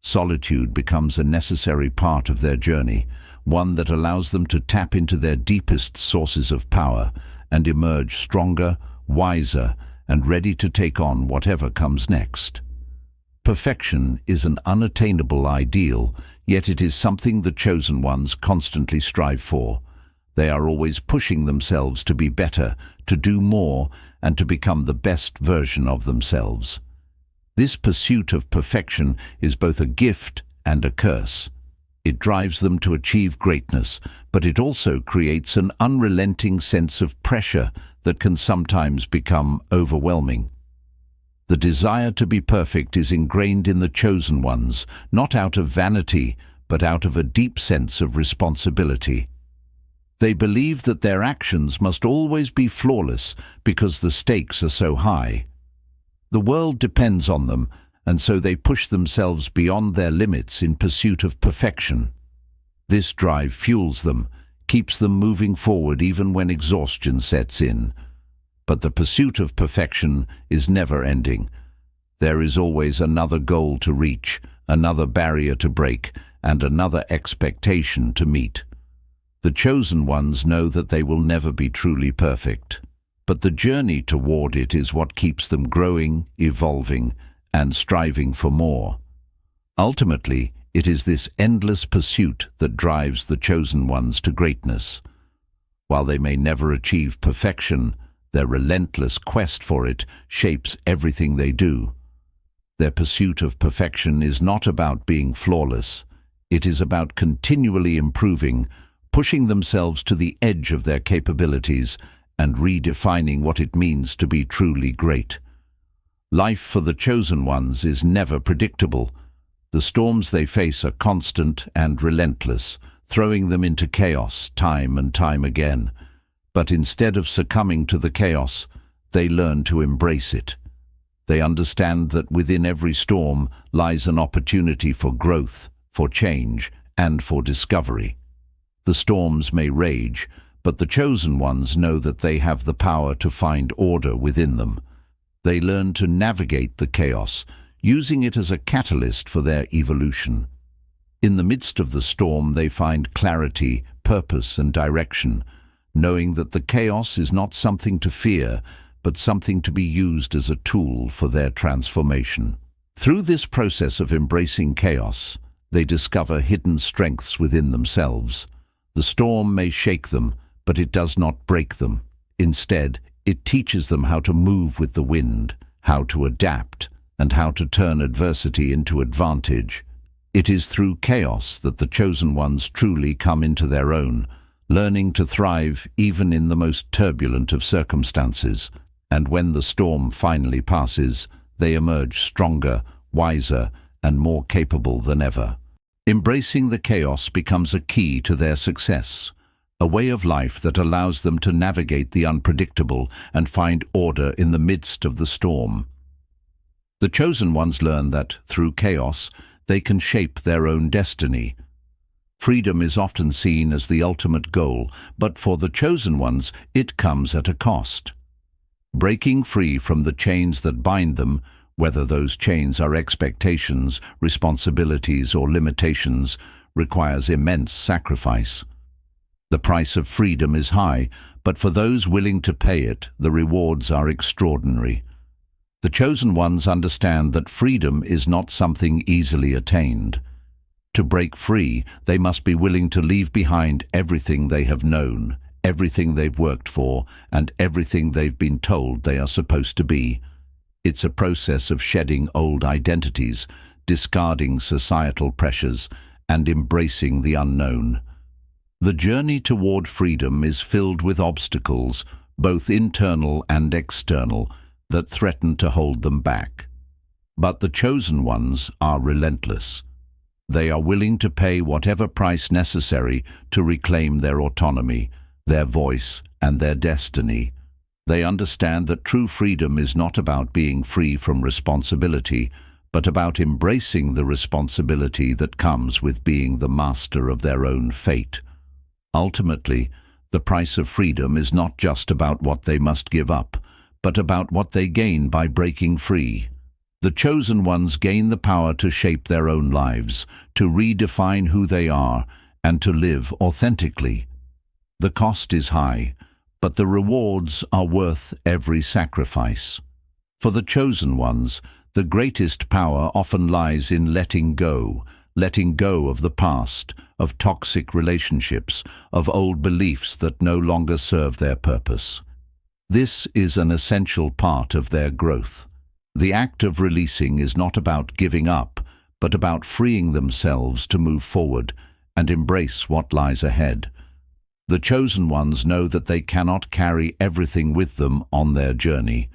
Speaker 1: Solitude becomes a necessary part of their journey, one that allows them to tap into their deepest sources of power and emerge stronger, wiser, and ready to take on whatever comes next. Perfection is an unattainable ideal, yet it is something the chosen ones constantly strive for. They are always pushing themselves to be better, to do more, and to become the best version of themselves. This pursuit of perfection is both a gift and a curse. It drives them to achieve greatness, but it also creates an unrelenting sense of pressure that can sometimes become overwhelming. The desire to be perfect is ingrained in the chosen ones, not out of vanity, but out of a deep sense of responsibility. They believe that their actions must always be flawless because the stakes are so high. The world depends on them, and so they push themselves beyond their limits in pursuit of perfection. This drive fuels them, keeps them moving forward even when exhaustion sets in. But the pursuit of perfection is never ending. There is always another goal to reach, another barrier to break, and another expectation to meet. The chosen ones know that they will never be truly perfect, but the journey toward it is what keeps them growing, evolving, and striving for more. Ultimately, it is this endless pursuit that drives the chosen ones to greatness. While they may never achieve perfection, their relentless quest for it shapes everything they do. Their pursuit of perfection is not about being flawless. It is about continually improving, pushing themselves to the edge of their capabilities, and redefining what it means to be truly great. Life for the chosen ones is never predictable. The storms they face are constant and relentless, throwing them into chaos time and time again. But instead of succumbing to the chaos, they learn to embrace it. They understand that within every storm lies an opportunity for growth, for change, and for discovery. The storms may rage, but the chosen ones know that they have the power to find order within them. They learn to navigate the chaos, using it as a catalyst for their evolution. In the midst of the storm, they find clarity, purpose, and direction, knowing that the chaos is not something to fear, but something to be used as a tool for their transformation. Through this process of embracing chaos, they discover hidden strengths within themselves. The storm may shake them, but it does not break them. Instead, it teaches them how to move with the wind, how to adapt, and how to turn adversity into advantage. It is through chaos that the chosen ones truly come into their own, learning to thrive even in the most turbulent of circumstances. And when the storm finally passes, they emerge stronger, wiser, and more capable than ever. Embracing the chaos becomes a key to their success, a way of life that allows them to navigate the unpredictable and find order in the midst of the storm. The chosen ones learn that, through chaos, they can shape their own destiny. Freedom is often seen as the ultimate goal, but for the chosen ones, it comes at a cost. Breaking free from the chains that bind them whether those chains are expectations, responsibilities, or limitations, requires immense sacrifice. The price of freedom is high, but for those willing to pay it, the rewards are extraordinary. The chosen ones understand that freedom is not something easily attained. To break free, they must be willing to leave behind everything they have known, everything they've worked for, and everything they've been told they are supposed to be. It's a process of shedding old identities, discarding societal pressures, and embracing the unknown. The journey toward freedom is filled with obstacles, both internal and external, that threaten to hold them back. But the chosen ones are relentless. They are willing to pay whatever price necessary to reclaim their autonomy, their voice, and their destiny. They understand that true freedom is not about being free from responsibility, but about embracing the responsibility that comes with being the master of their own fate. Ultimately, the price of freedom is not just about what they must give up, but about what they gain by breaking free. The chosen ones gain the power to shape their own lives, to redefine who they are, and to live authentically. The cost is high, but the rewards are worth every sacrifice. For the chosen ones, the greatest power often lies in letting go of the past, of toxic relationships, of old beliefs that no longer serve their purpose. This is an essential part of their growth. The act of releasing is not about giving up, but about freeing themselves to move forward and embrace what lies ahead. The chosen ones know that they cannot carry everything with them on their journey.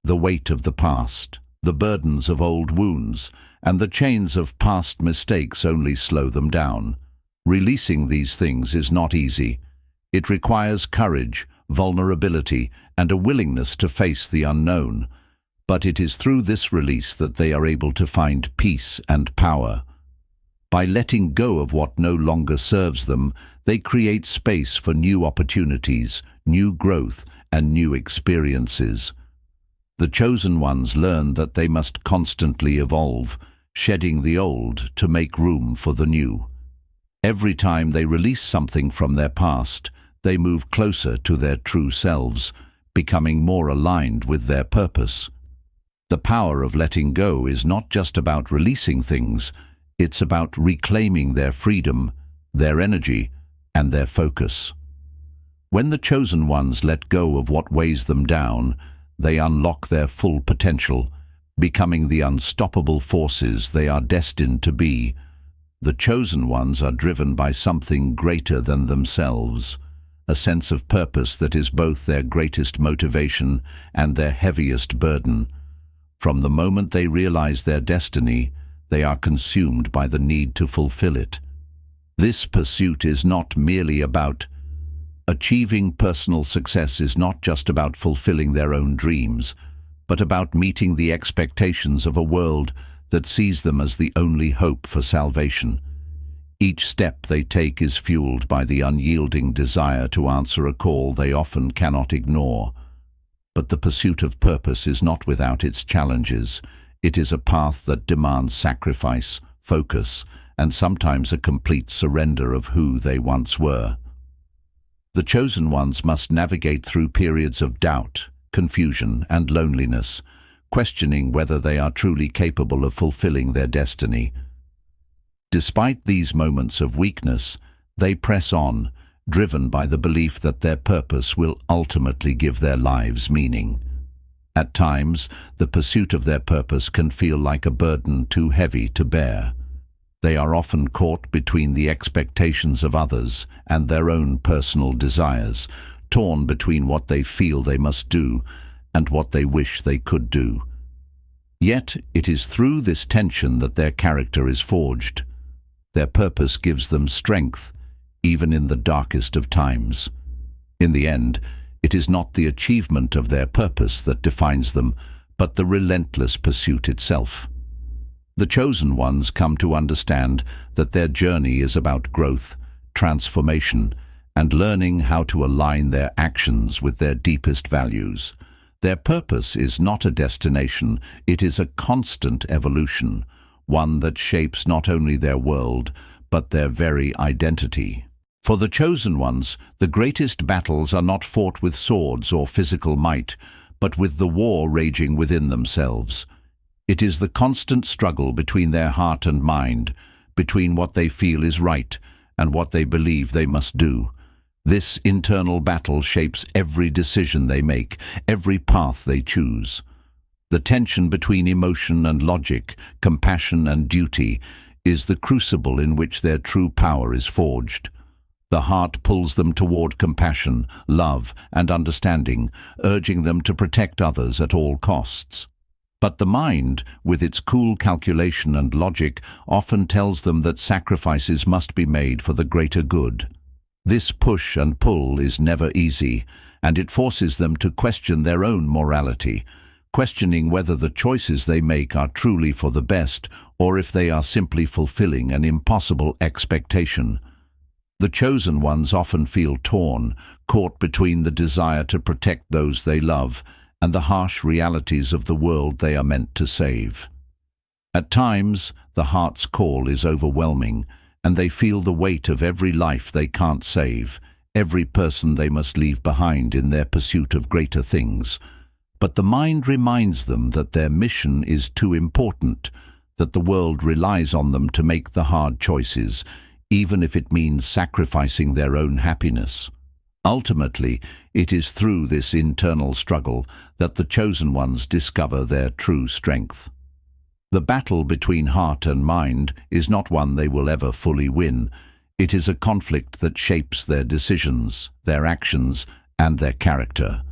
Speaker 1: The weight of the past, the burdens of old wounds, and the chains of past mistakes only slow them down. Releasing these things is not easy. It requires courage, vulnerability, and a willingness to face the unknown. But it is through this release that they are able to find peace and power. By letting go of what no longer serves them, they create space for new opportunities, new growth, and new experiences. The chosen ones learn that they must constantly evolve, shedding the old to make room for the new. Every time they release something from their past, they move closer to their true selves, becoming more aligned with their purpose. The power of letting go is not just about releasing things, it's about reclaiming their freedom, their energy, and their focus. When the chosen ones let go of what weighs them down, they unlock their full potential, becoming the unstoppable forces they are destined to be. The chosen ones are driven by something greater than themselves, a sense of purpose that is both their greatest motivation and their heaviest burden. From the moment they realize their destiny, they are consumed by the need to fulfill it. This pursuit is not merely about achieving personal success, is not just about fulfilling their own dreams, but about meeting the expectations of a world that sees them as the only hope for salvation. Each step they take is fueled by the unyielding desire to answer a call they often cannot ignore. But the pursuit of purpose is not without its challenges. It is a path that demands sacrifice, focus, and sometimes a complete surrender of who they once were. The chosen ones must navigate through periods of doubt, confusion, and loneliness, questioning whether they are truly capable of fulfilling their destiny. Despite these moments of weakness, they press on, driven by the belief that their purpose will ultimately give their lives meaning. At times, the pursuit of their purpose can feel like a burden too heavy to bear. They are often caught between the expectations of others and their own personal desires, torn between what they feel they must do and what they wish they could do. Yet it is through this tension that their character is forged. Their purpose gives them strength, even in the darkest of times. In the end, it is not the achievement of their purpose that defines them, but the relentless pursuit itself. The chosen ones come to understand that their journey is about growth, transformation, and learning how to align their actions with their deepest values. Their purpose is not a destination, it is a constant evolution, one that shapes not only their world, but their very identity. For the chosen ones, the greatest battles are not fought with swords or physical might, but with the war raging within themselves. It is the constant struggle between their heart and mind, between what they feel is right and what they believe they must do. This internal battle shapes every decision they make, every path they choose. The tension between emotion and logic, compassion and duty, is the crucible in which their true power is forged. The heart pulls them toward compassion, love, and understanding, urging them to protect others at all costs. But the mind, with its cool calculation and logic, often tells them that sacrifices must be made for the greater good. This push and pull is never easy, and it forces them to question their own morality, questioning whether the choices they make are truly for the best or if they are simply fulfilling an impossible expectation. The chosen ones often feel torn, caught between the desire to protect those they love and the harsh realities of the world they are meant to save. At times, the heart's call is overwhelming, and they feel the weight of every life they can't save, every person they must leave behind in their pursuit of greater things. But the mind reminds them that their mission is too important, that the world relies on them to make the hard choices, even if it means sacrificing their own happiness. Ultimately, it is through this internal struggle that the chosen ones discover their true strength. The battle between heart and mind is not one they will ever fully win. It is a conflict that shapes their decisions, their actions, and their character.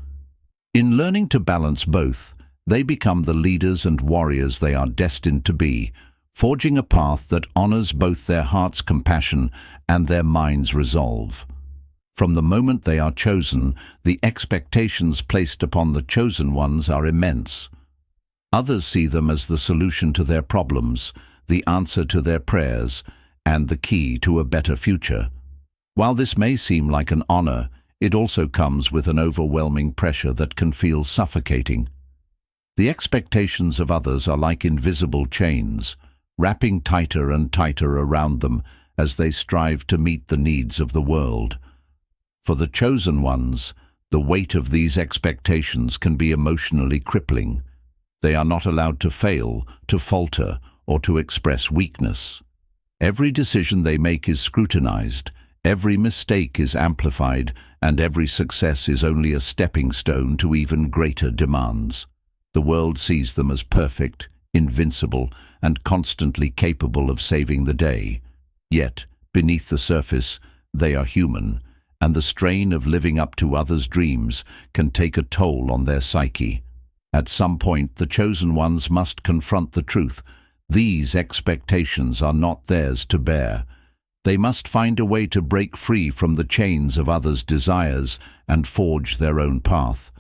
Speaker 1: In learning to balance both, they become the leaders and warriors they are destined to be, forging a path that honors both their heart's compassion and their mind's resolve. From the moment they are chosen, the expectations placed upon the chosen ones are immense. Others see them as the solution to their problems, the answer to their prayers, and the key to a better future. While this may seem like an honor, it also comes with an overwhelming pressure that can feel suffocating. The expectations of others are like invisible chains, wrapping tighter and tighter around them as they strive to meet the needs of the world. For the chosen ones, the weight of these expectations can be emotionally crippling. They are not allowed to fail, to falter, or to express weakness. Every decision they make is scrutinized, every mistake is amplified, and every success is only a stepping stone to even greater demands. The world sees them as perfect, invincible, and constantly capable of saving the day. Yet, beneath the surface, they are human, and the strain of living up to others' dreams can take a toll on their psyche. At some point, the chosen ones must confront the truth. These expectations are not theirs to bear. They must find a way to break free from the chains of others' desires and forge their own path.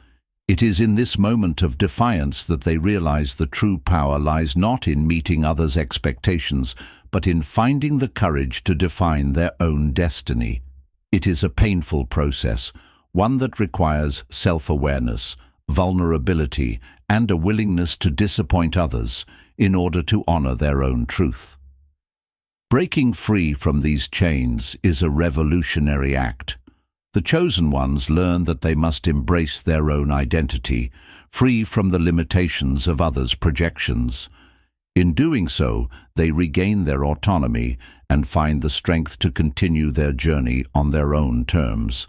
Speaker 1: It is in this moment of defiance that they realize the true power lies not in meeting others' expectations, but in finding the courage to define their own destiny. It is a painful process, one that requires self-awareness, vulnerability, and a willingness to disappoint others in order to honor their own truth. Breaking free from these chains is a revolutionary act. The chosen ones learn that they must embrace their own identity, free from the limitations of others' projections. In doing so, they regain their autonomy and find the strength to continue their journey on their own terms.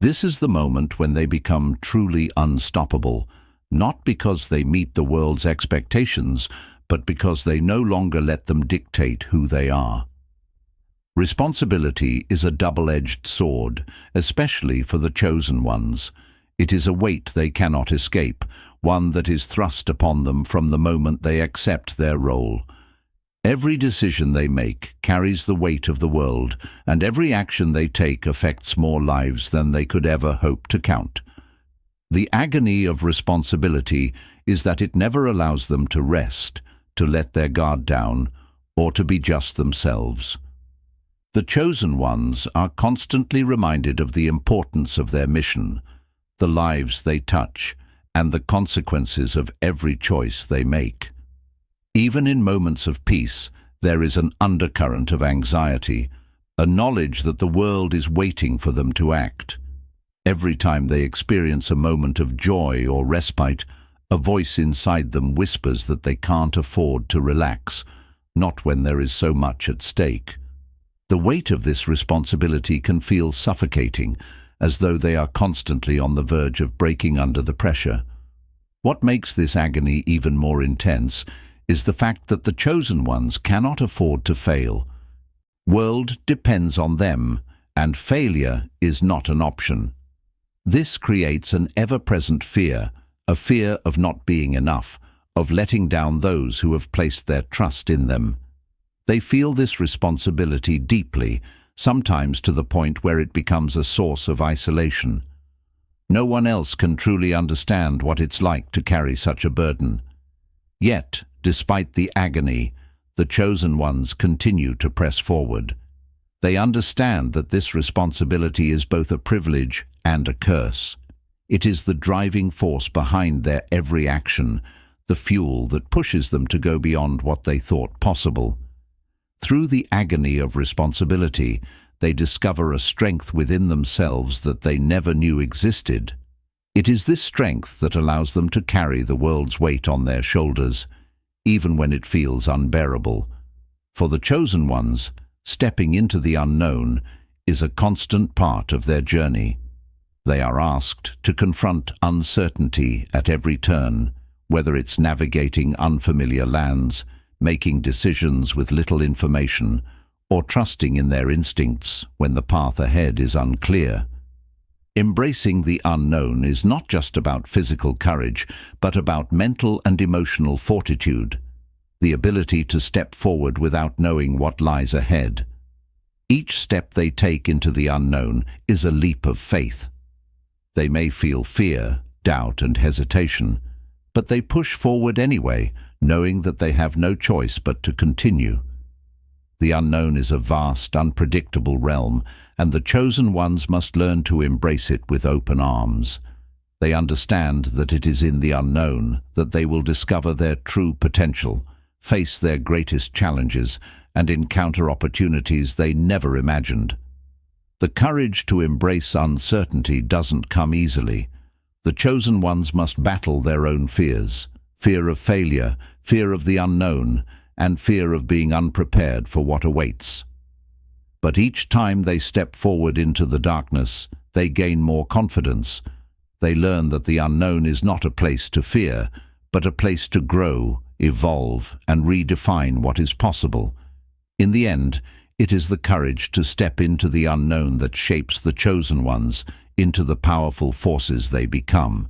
Speaker 1: This is the moment when they become truly unstoppable, not because they meet the world's expectations, but because they no longer let them dictate who they are. Responsibility is a double-edged sword, especially for the chosen ones. It is a weight they cannot escape, one that is thrust upon them from the moment they accept their role. Every decision they make carries the weight of the world, and every action they take affects more lives than they could ever hope to count. The agony of responsibility is that it never allows them to rest, to let their guard down, or to be just themselves. The chosen ones are constantly reminded of the importance of their mission, the lives they touch, and the consequences of every choice they make. Even in moments of peace, there is an undercurrent of anxiety, a knowledge that the world is waiting for them to act. Every time they experience a moment of joy or respite, a voice inside them whispers that they can't afford to relax, not when there is so much at stake. The weight of this responsibility can feel suffocating, as though they are constantly on the verge of breaking under the pressure. What makes this agony even more intense is the fact that the chosen ones cannot afford to fail. World depends on them, and failure is not an option. This creates an ever-present fear, a fear of not being enough, of letting down those who have placed their trust in them. They feel this responsibility deeply, sometimes to the point where it becomes a source of isolation. No one else can truly understand what it's like to carry such a burden. Yet, despite the agony, the chosen ones continue to press forward. They understand that this responsibility is both a privilege and a curse. It is the driving force behind their every action, the fuel that pushes them to go beyond what they thought possible. Through the agony of responsibility, they discover a strength within themselves that they never knew existed. It is this strength that allows them to carry the world's weight on their shoulders, even when it feels unbearable. For the chosen ones, stepping into the unknown is a constant part of their journey. They are asked to confront uncertainty at every turn, whether it's navigating unfamiliar lands, making decisions with little information, or trusting in their instincts when the path ahead is unclear. Embracing the unknown is not just about physical courage, but about mental and emotional fortitude, the ability to step forward without knowing what lies ahead. Each step they take into the unknown is a leap of faith. They may feel fear, doubt, and hesitation, but they push forward anyway, knowing that they have no choice but to continue. The unknown is a vast, unpredictable realm, and the chosen ones must learn to embrace it with open arms. They understand that it is in the unknown that they will discover their true potential, face their greatest challenges, and encounter opportunities they never imagined. The courage to embrace uncertainty doesn't come easily. The chosen ones must battle their own fears, fear of failure, fear of the unknown, and fear of being unprepared for what awaits. But each time they step forward into the darkness, they gain more confidence. They learn that the unknown is not a place to fear, but a place to grow, evolve, and redefine what is possible. In the end, it is the courage to step into the unknown that shapes the chosen ones into the powerful forces they become.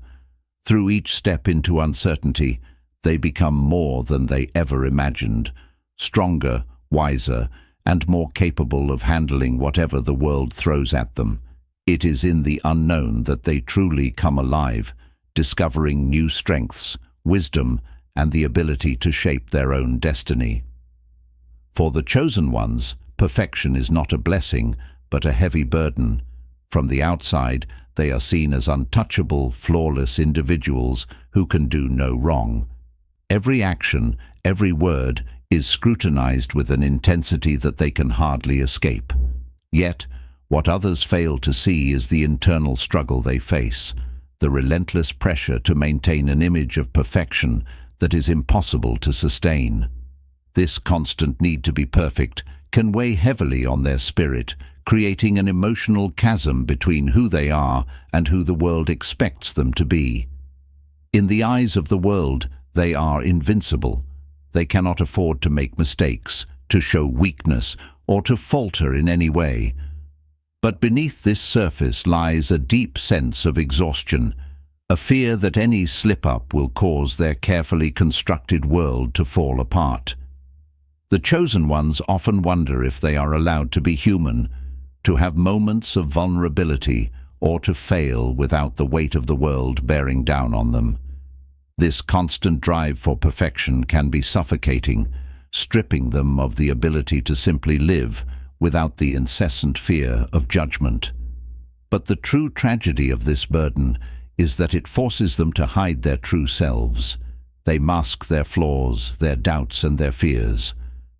Speaker 1: Through each step into uncertainty, they become more than they ever imagined, stronger, wiser, and more capable of handling whatever the world throws at them. It is in the unknown that they truly come alive, discovering new strengths, wisdom, and the ability to shape their own destiny. For the chosen ones, perfection is not a blessing, but a heavy burden. From the outside, they are seen as untouchable, flawless individuals who can do no wrong. Every action, every word, is scrutinized with an intensity that they can hardly escape. Yet, what others fail to see is the internal struggle they face, the relentless pressure to maintain an image of perfection that is impossible to sustain. This constant need to be perfect can weigh heavily on their spirit, creating an emotional chasm between who they are and who the world expects them to be. In the eyes of the world, they are invincible. They cannot afford to make mistakes, to show weakness, or to falter in any way. But beneath this surface lies a deep sense of exhaustion, a fear that any slip-up will cause their carefully constructed world to fall apart. The chosen ones often wonder if they are allowed to be human, to have moments of vulnerability, or to fail without the weight of the world bearing down on them. This constant drive for perfection can be suffocating, stripping them of the ability to simply live without the incessant fear of judgment. But the true tragedy of this burden is that it forces them to hide their true selves. They mask their flaws, their doubts and their fears,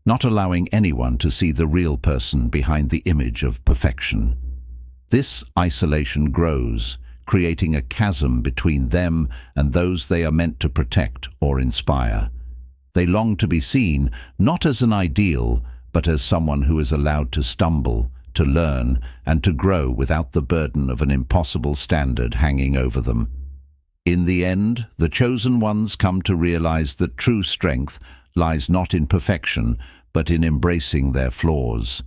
Speaker 1: not allowing anyone to see the real person behind the image of perfection. This isolation grows, creating a chasm between them and those they are meant to protect or inspire. They long to be seen, not as an ideal, but as someone who is allowed to stumble, to learn, and to grow without the burden of an impossible standard hanging over them. In the end, the chosen ones come to realize that true strength lies not in perfection, but in embracing their flaws.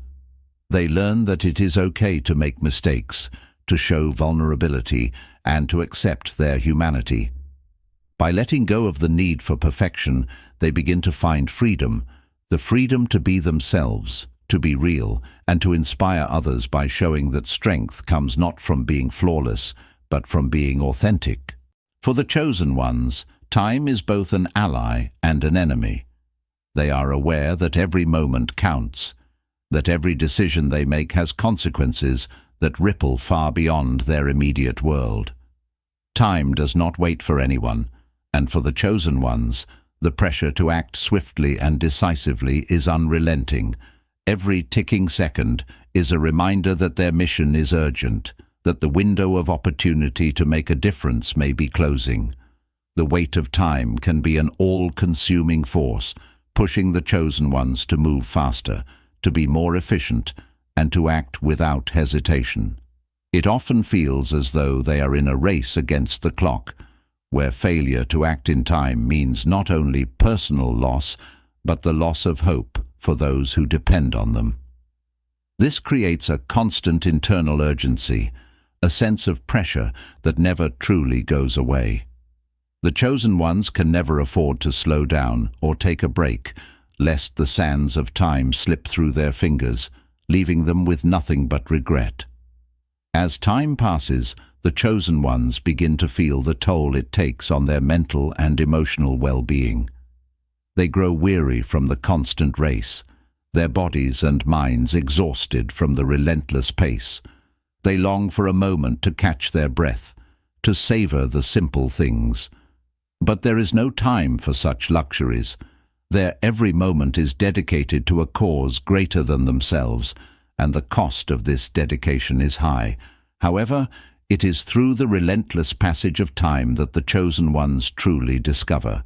Speaker 1: They learn that it is okay to make mistakes, to show vulnerability, and to accept their humanity. By letting go of the need for perfection, they begin to find freedom, the freedom to be themselves, to be real, and to inspire others by showing that strength comes not from being flawless, but from being authentic. For the chosen ones, time is both an ally and an enemy. They are aware that every moment counts, that every decision they make has consequences that ripple far beyond their immediate world. Time does not wait for anyone, and for the chosen ones, the pressure to act swiftly and decisively is unrelenting. Every ticking second is a reminder that their mission is urgent, that the window of opportunity to make a difference may be closing. The weight of time can be an all-consuming force, pushing the chosen ones to move faster, to be more efficient, and to act without hesitation. It often feels as though they are in a race against the clock, where failure to act in time means not only personal loss, but the loss of hope for those who depend on them. This creates a constant internal urgency, a sense of pressure that never truly goes away. The chosen ones can never afford to slow down or take a break, lest the sands of time slip through their fingers, leaving them with nothing but regret. As time passes, the chosen ones begin to feel the toll it takes on their mental and emotional well-being. They grow weary from the constant race, their bodies and minds exhausted from the relentless pace. They long for a moment to catch their breath, to savor the simple things. But there is no time for such luxuries. Their every moment is dedicated to a cause greater than themselves, and the cost of this dedication is high. However, it is through the relentless passage of time that the chosen ones truly discover.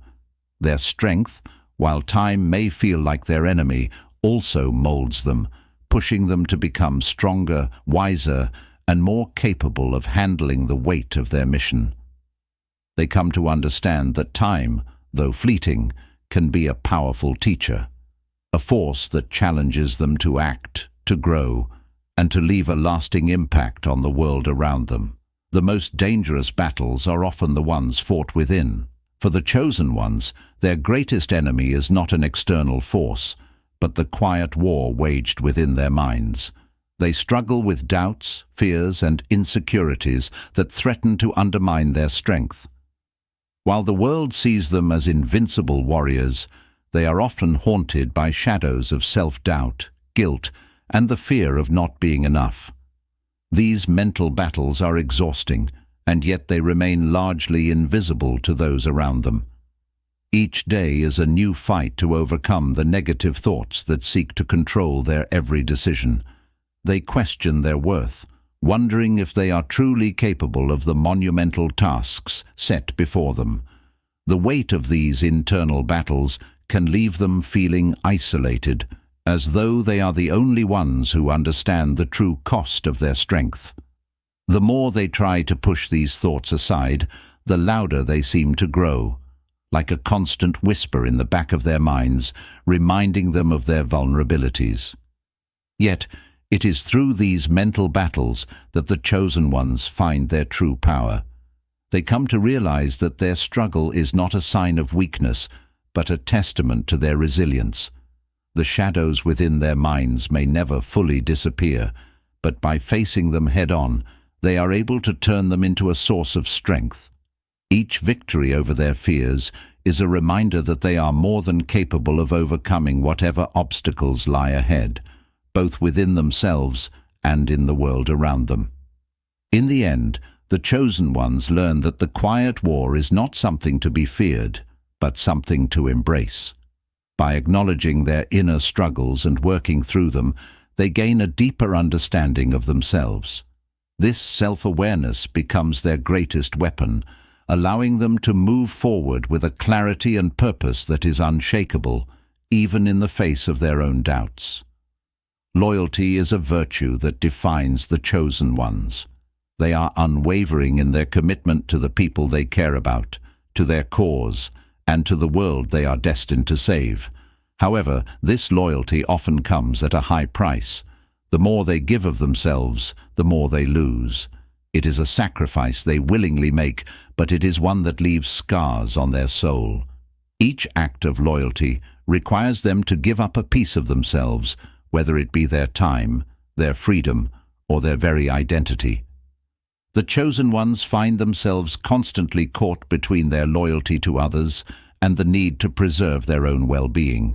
Speaker 1: Their strength, while time may feel like their enemy, also molds them, pushing them to become stronger, wiser, and more capable of handling the weight of their mission. They come to understand that time, though fleeting, can be a powerful teacher, a force that challenges them to act, to grow, and to leave a lasting impact on the world around them. The most dangerous battles are often the ones fought within. For the chosen ones, their greatest enemy is not an external force, but the quiet war waged within their minds. They struggle with doubts, fears, and insecurities that threaten to undermine their strength. While the world sees them as invincible warriors, they are often haunted by shadows of self-doubt, guilt, and the fear of not being enough. These mental battles are exhausting, and yet they remain largely invisible to those around them. Each day is a new fight to overcome the negative thoughts that seek to control their every decision. They question their worth, wondering if they are truly capable of the monumental tasks set before them. The weight of these internal battles can leave them feeling isolated, as though they are the only ones who understand the true cost of their strength. The more they try to push these thoughts aside, the louder they seem to grow, like a constant whisper in the back of their minds, reminding them of their vulnerabilities. Yet, it is through these mental battles that the chosen ones find their true power. They come to realize that their struggle is not a sign of weakness, but a testament to their resilience. The shadows within their minds may never fully disappear, but by facing them head-on, they are able to turn them into a source of strength. Each victory over their fears is a reminder that they are more than capable of overcoming whatever obstacles lie ahead, both within themselves and in the world around them. In the end, The chosen ones learn that the quiet war is not something to be feared, but something to embrace. By acknowledging their inner struggles and working through them, they gain a deeper understanding of themselves. This self-awareness becomes their greatest weapon, allowing them to move forward with a clarity and purpose that is unshakable, even in the face of their own doubts. Loyalty is a virtue that defines the chosen ones. They are unwavering in their commitment to the people they care about, to their cause, and to the world they are destined to save. However, this loyalty often comes at a high price. The more they give of themselves, the more they lose. It is a sacrifice they willingly make, but it is one that leaves scars on their soul. Each act of loyalty requires them to give up a piece of themselves, whether it be their time, their freedom, or their very identity. The chosen ones find themselves constantly caught between their loyalty to others and the need to preserve their own well-being.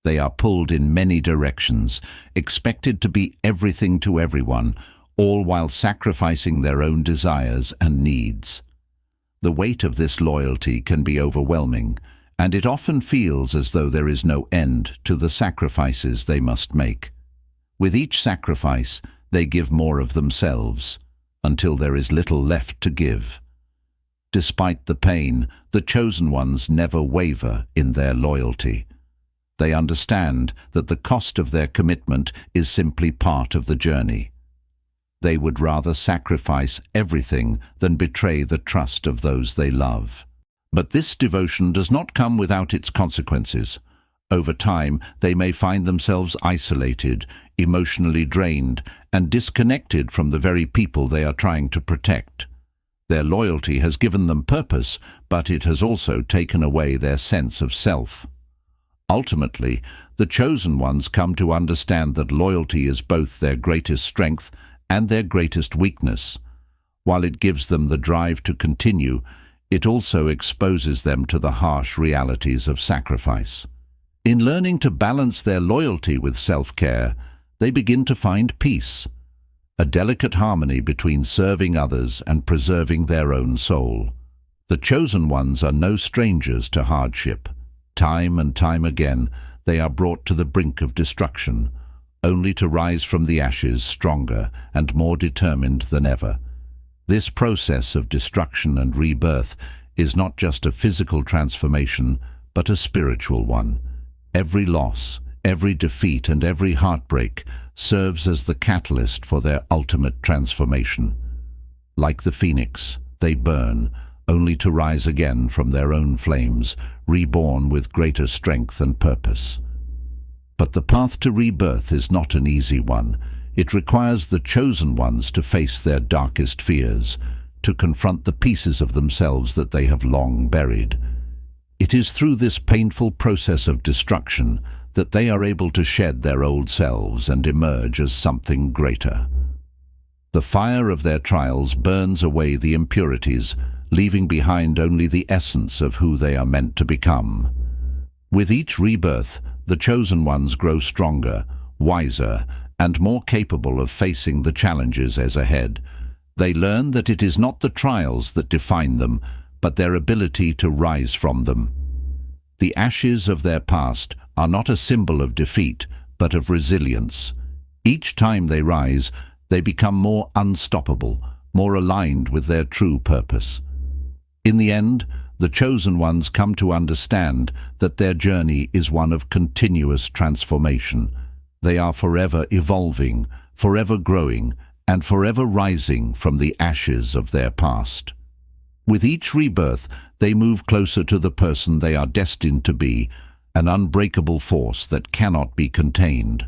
Speaker 1: They are pulled in many directions, expected to be everything to everyone, all while sacrificing their own desires and needs. The weight of this loyalty can be overwhelming, and it often feels as though there is no end to the sacrifices they must make. With each sacrifice, they give more of themselves, until there is little left to give. Despite the pain, the chosen ones never waver in their loyalty. They understand that the cost of their commitment is simply part of the journey. They would rather sacrifice everything than betray the trust of those they love. But this devotion does not come without its consequences. Over time, they may find themselves isolated, emotionally drained, and disconnected from the very people they are trying to protect. Their loyalty has given them purpose, but it has also taken away their sense of self. Ultimately, the chosen ones come to understand that loyalty is both their greatest strength and their greatest weakness. While it gives them the drive to continue, it also exposes them to the harsh realities of sacrifice. In learning to balance their loyalty with self-care, they begin to find peace, a delicate harmony between serving others and preserving their own soul. The chosen ones are no strangers to hardship. Time and time again, they are brought to the brink of destruction, only to rise from the ashes stronger and more determined than ever. This process of destruction and rebirth is not just a physical transformation, but a spiritual one. Every loss, every defeat, and every heartbreak serves as the catalyst for their ultimate transformation. Like the phoenix, they burn, only to rise again from their own flames, reborn with greater strength and purpose. But the path to rebirth is not an easy one. It requires the chosen ones to face their darkest fears, to confront the pieces of themselves that they have long buried. It is through this painful process of destruction that they are able to shed their old selves and emerge as something greater. The fire of their trials burns away the impurities, leaving behind only the essence of who they are meant to become. With each rebirth, the chosen ones grow stronger, wiser, and more capable of facing the challenges as ahead. They learn that it is not the trials that define them, but their ability to rise from them. The ashes of their past are not a symbol of defeat, but of resilience. Each time they rise, they become more unstoppable, more aligned with their true purpose. In the end, the chosen ones come to understand that their journey is one of continuous transformation. They are forever evolving, forever growing, and forever rising from the ashes of their past. With each rebirth, they move closer to the person they are destined to be, an unbreakable force that cannot be contained.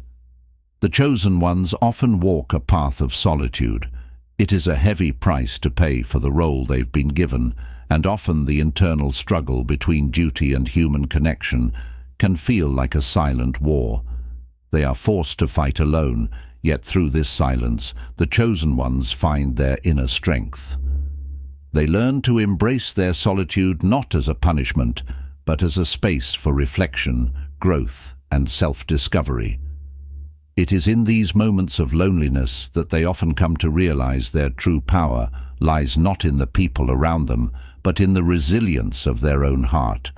Speaker 1: The chosen ones often walk a path of solitude. It is a heavy price to pay for the role they've been given, and often the internal struggle between duty and human connection can feel like a silent war. They are forced to fight alone, yet through this silence, the chosen ones find their inner strength. They learn to embrace their solitude not as a punishment, but as a space for reflection, growth, and self-discovery. It is in these moments of loneliness that they often come to realize their true power, lies not in the people around them, but in the resilience of their own heart.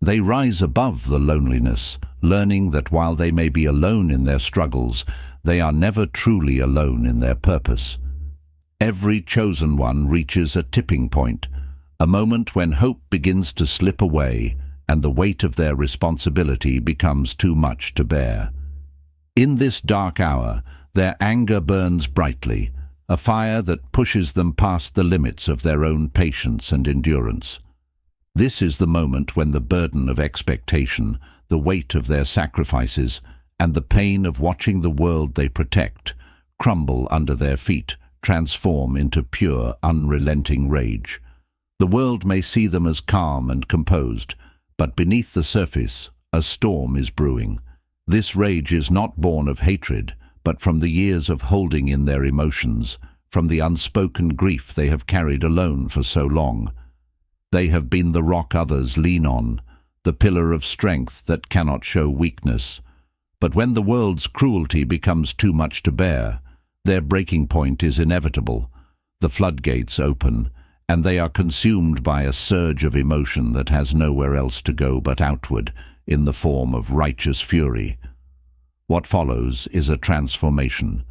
Speaker 1: They rise above the loneliness, learning that while they may be alone in their struggles, they are never truly alone in their purpose. Every chosen one reaches a tipping point, a moment when hope begins to slip away and the weight of their responsibility becomes too much to bear. In this dark hour, their anger burns brightly, a fire that pushes them past the limits of their own patience and endurance. This is the moment when the burden of expectation, the weight of their sacrifices, and the pain of watching the world they protect crumble under their feet, transform into pure, unrelenting rage. The world may see them as calm and composed, but beneath the surface, a storm is brewing. This rage is not born of hatred, but from the years of holding in their emotions, from the unspoken grief they have carried alone for so long. They have been the rock others lean on, the pillar of strength that cannot show weakness. But when the world's cruelty becomes too much to bear, their breaking point is inevitable. The floodgates open, and they are consumed by a surge of emotion that has nowhere else to go but outward, in the form of righteous fury. What follows is a transformation.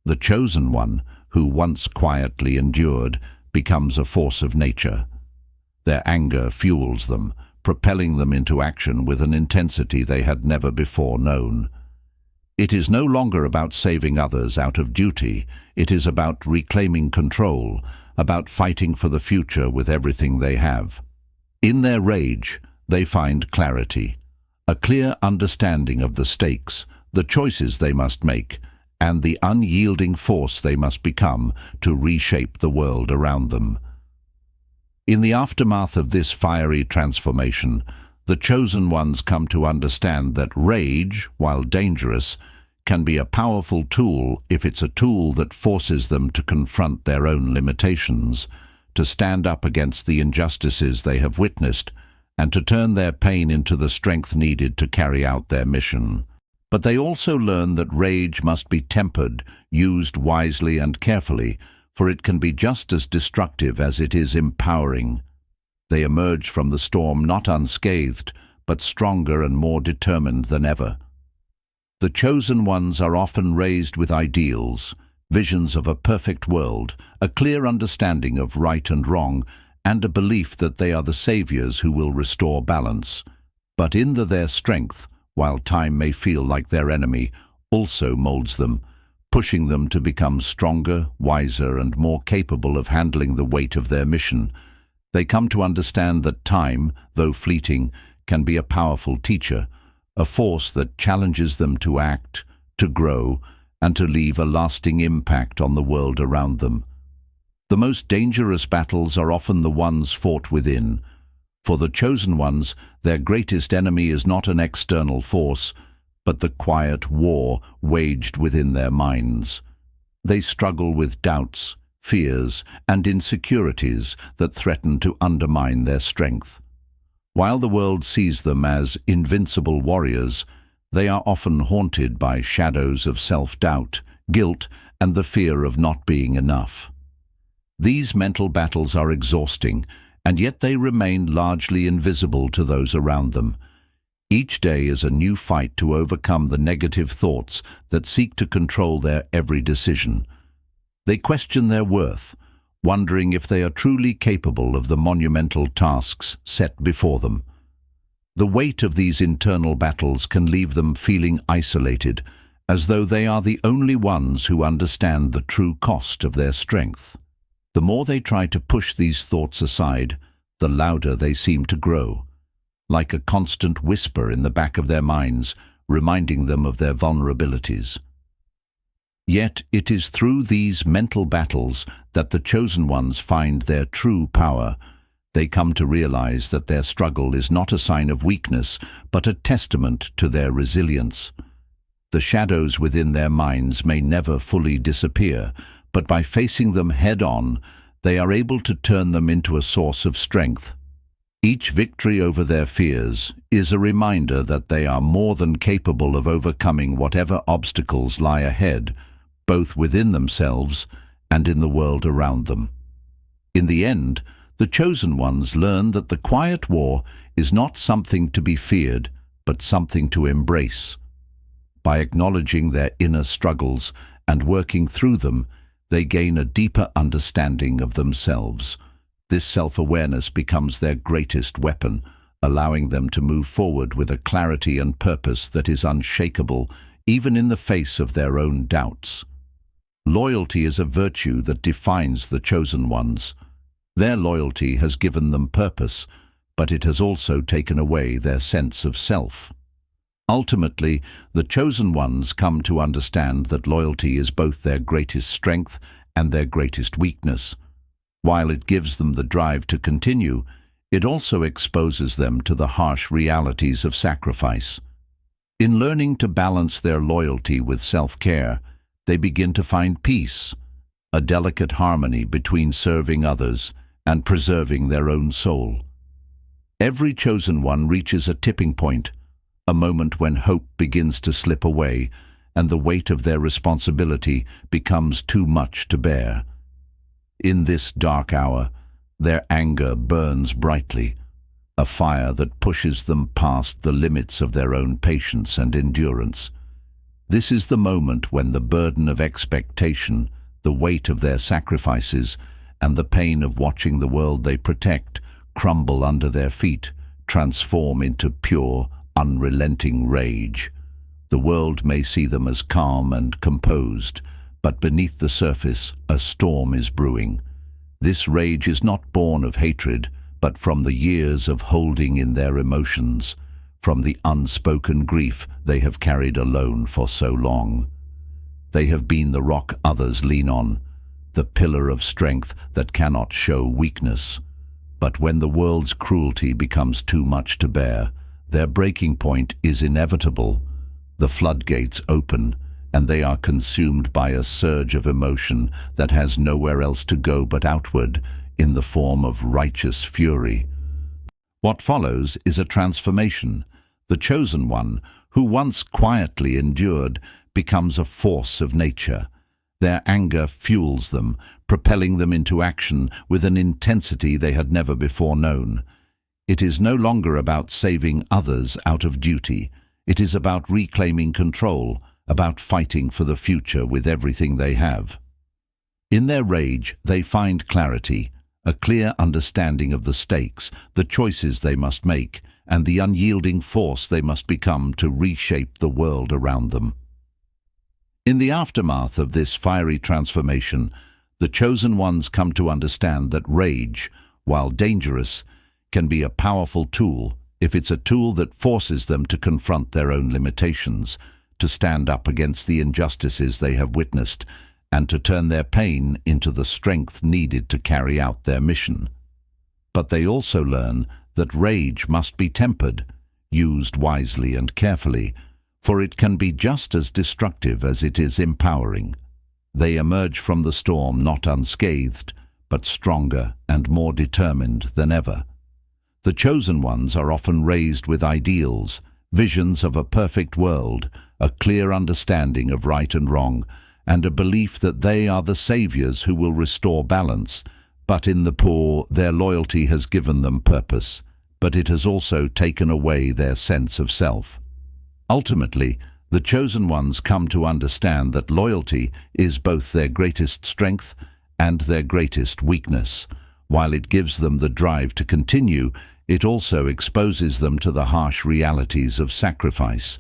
Speaker 1: The chosen one, who once quietly endured, becomes a force of nature. Their anger fuels them, propelling them into action with an intensity they had never before known. It is no longer about saving others out of duty. It is about reclaiming control, about fighting for the future with everything they have. In their rage, they find clarity, a clear understanding of the stakes, the choices they must make, and the unyielding force they must become to reshape the world around them. In the aftermath of this fiery transformation, the chosen ones come to understand that rage, while dangerous, can be a powerful tool if it's a tool that forces them to confront their own limitations, to stand up against the injustices they have witnessed, and to turn their pain into the strength needed to carry out their mission. But they also learn that rage must be tempered, used wisely and carefully, for it can be just as destructive as it is empowering. They emerge from the storm not unscathed, but stronger and more determined than ever. The chosen ones are often raised with ideals, visions of a perfect world, a clear understanding of right and wrong, and a belief that they are the saviors who will restore balance. But in their strength, while time may feel like their enemy, also molds them, pushing them to become stronger, wiser, and more capable of handling the weight of their mission. They come to understand that time, though fleeting, can be a powerful teacher, a force that challenges them to act, to grow, and to leave a lasting impact on the world around them. The most dangerous battles are often the ones fought within. For the chosen ones, their greatest enemy is not an external force, but the quiet war waged within their minds. They struggle with doubts, fears, and insecurities that threaten to undermine their strength. While the world sees them as invincible warriors, they are often haunted by shadows of self-doubt, guilt, and the fear of not being enough. These mental battles are exhausting, and yet they remain largely invisible to those around them. Each day is a new fight to overcome the negative thoughts that seek to control their every decision. They question their worth, wondering if they are truly capable of the monumental tasks set before them. The weight of these internal battles can leave them feeling isolated, as though they are the only ones who understand the true cost of their strength. The more they try to push these thoughts aside, the louder they seem to grow, like a constant whisper in the back of their minds, reminding them of their vulnerabilities. Yet it is through these mental battles that the chosen ones find their true power. They come to realize that their struggle is not a sign of weakness, but a testament to their resilience. The shadows within their minds may never fully disappear, but by facing them head-on, they are able to turn them into a source of strength. Each victory over their fears is a reminder that they are more than capable of overcoming whatever obstacles lie ahead, both within themselves and in the world around them. In the end, the chosen ones learn that the quiet war is not something to be feared, but something to embrace. By acknowledging their inner struggles and working through them, they gain a deeper understanding of themselves. This self-awareness becomes their greatest weapon, allowing them to move forward with a clarity and purpose that is unshakable, even in the face of their own doubts. Loyalty is a virtue that defines the chosen ones. Their loyalty has given them purpose, but it has also taken away their sense of self. Ultimately, the chosen ones come to understand that loyalty is both their greatest strength and their greatest weakness. While it gives them the drive to continue, it also exposes them to the harsh realities of sacrifice. In learning to balance their loyalty with self-care, they begin to find peace, a delicate harmony between serving others and preserving their own soul. Every chosen one reaches a tipping point, a moment when hope begins to slip away and the weight of their responsibility becomes too much to bear. In this dark hour, their anger burns brightly, a fire that pushes them past the limits of their own patience and endurance. This is the moment when the burden of expectation, the weight of their sacrifices, and the pain of watching the world they protect crumble under their feet, transform into pure, unrelenting rage. The world may see them as calm and composed, but beneath the surface, a storm is brewing. This rage is not born of hatred, but from the years of holding in their emotions, from the unspoken grief they have carried alone for so long. They have been the rock others lean on, the pillar of strength that cannot show weakness. But when the world's cruelty becomes too much to bear, their breaking point is inevitable. The floodgates open, and they are consumed by a surge of emotion that has nowhere else to go but outward, in the form of righteous fury. What follows is a transformation. The chosen one, who once quietly endured, becomes a force of nature. Their anger fuels them, propelling them into action with an intensity they had never before known. It is no longer about saving others out of duty. It is about reclaiming control, about fighting for the future with everything they have. In their rage, they find clarity, a clear understanding of the stakes, the choices they must make, and the unyielding force they must become to reshape the world around them. In the aftermath of this fiery transformation, the chosen ones come to understand that rage, while dangerous, can be a powerful tool if it's a tool that forces them to confront their own limitations, to stand up against the injustices they have witnessed, and to turn their pain into the strength needed to carry out their mission. But they also learn that rage must be tempered, used wisely and carefully, for it can be just as destructive as it is empowering. They emerge from the storm not unscathed, but stronger and more determined than ever. The chosen ones are often raised with ideals, visions of a perfect world, a clear understanding of right and wrong, and a belief that they are the saviors who will restore balance. But in the poor, their loyalty has given them purpose, but it has also taken away their sense of self. Ultimately, the chosen ones come to understand that loyalty is both their greatest strength and their greatest weakness. While it gives them the drive to continue, it also exposes them to the harsh realities of sacrifice.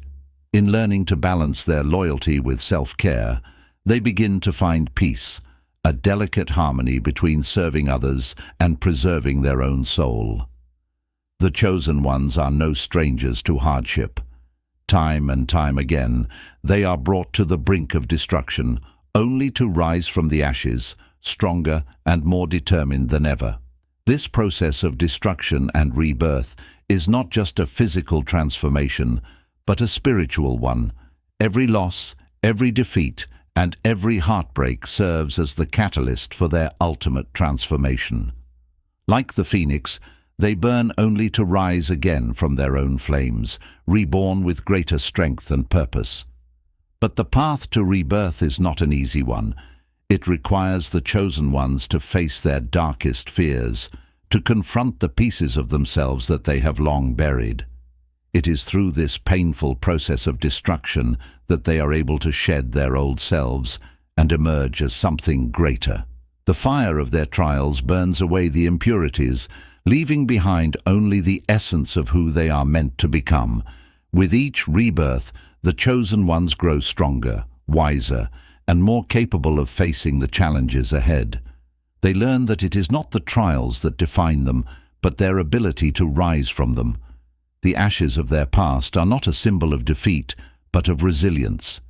Speaker 1: In learning to balance their loyalty with self-care, they begin to find peace, a delicate harmony between serving others and preserving their own soul. The chosen ones are no strangers to hardship. Time and time again, they are brought to the brink of destruction, only to rise from the ashes, stronger and more determined than ever. This process of destruction and rebirth is not just a physical transformation, but a spiritual one. Every loss, every defeat, and every heartbreak serves as the catalyst for their ultimate transformation. Like the phoenix, they burn only to rise again from their own flames, reborn with greater strength and purpose. But the path to rebirth is not an easy one. It requires the chosen ones to face their darkest fears, to confront the pieces of themselves that they have long buried. It is through this painful process of destruction that they are able to shed their old selves and emerge as something greater. The fire of their trials burns away the impurities, leaving behind only the essence of who they are meant to become. With each rebirth, the chosen ones grow stronger, wiser, and more capable of facing the challenges ahead. They learn that it is not the trials that define them, but their ability to rise from them. The ashes of their past are not a symbol of defeat, but of resilience.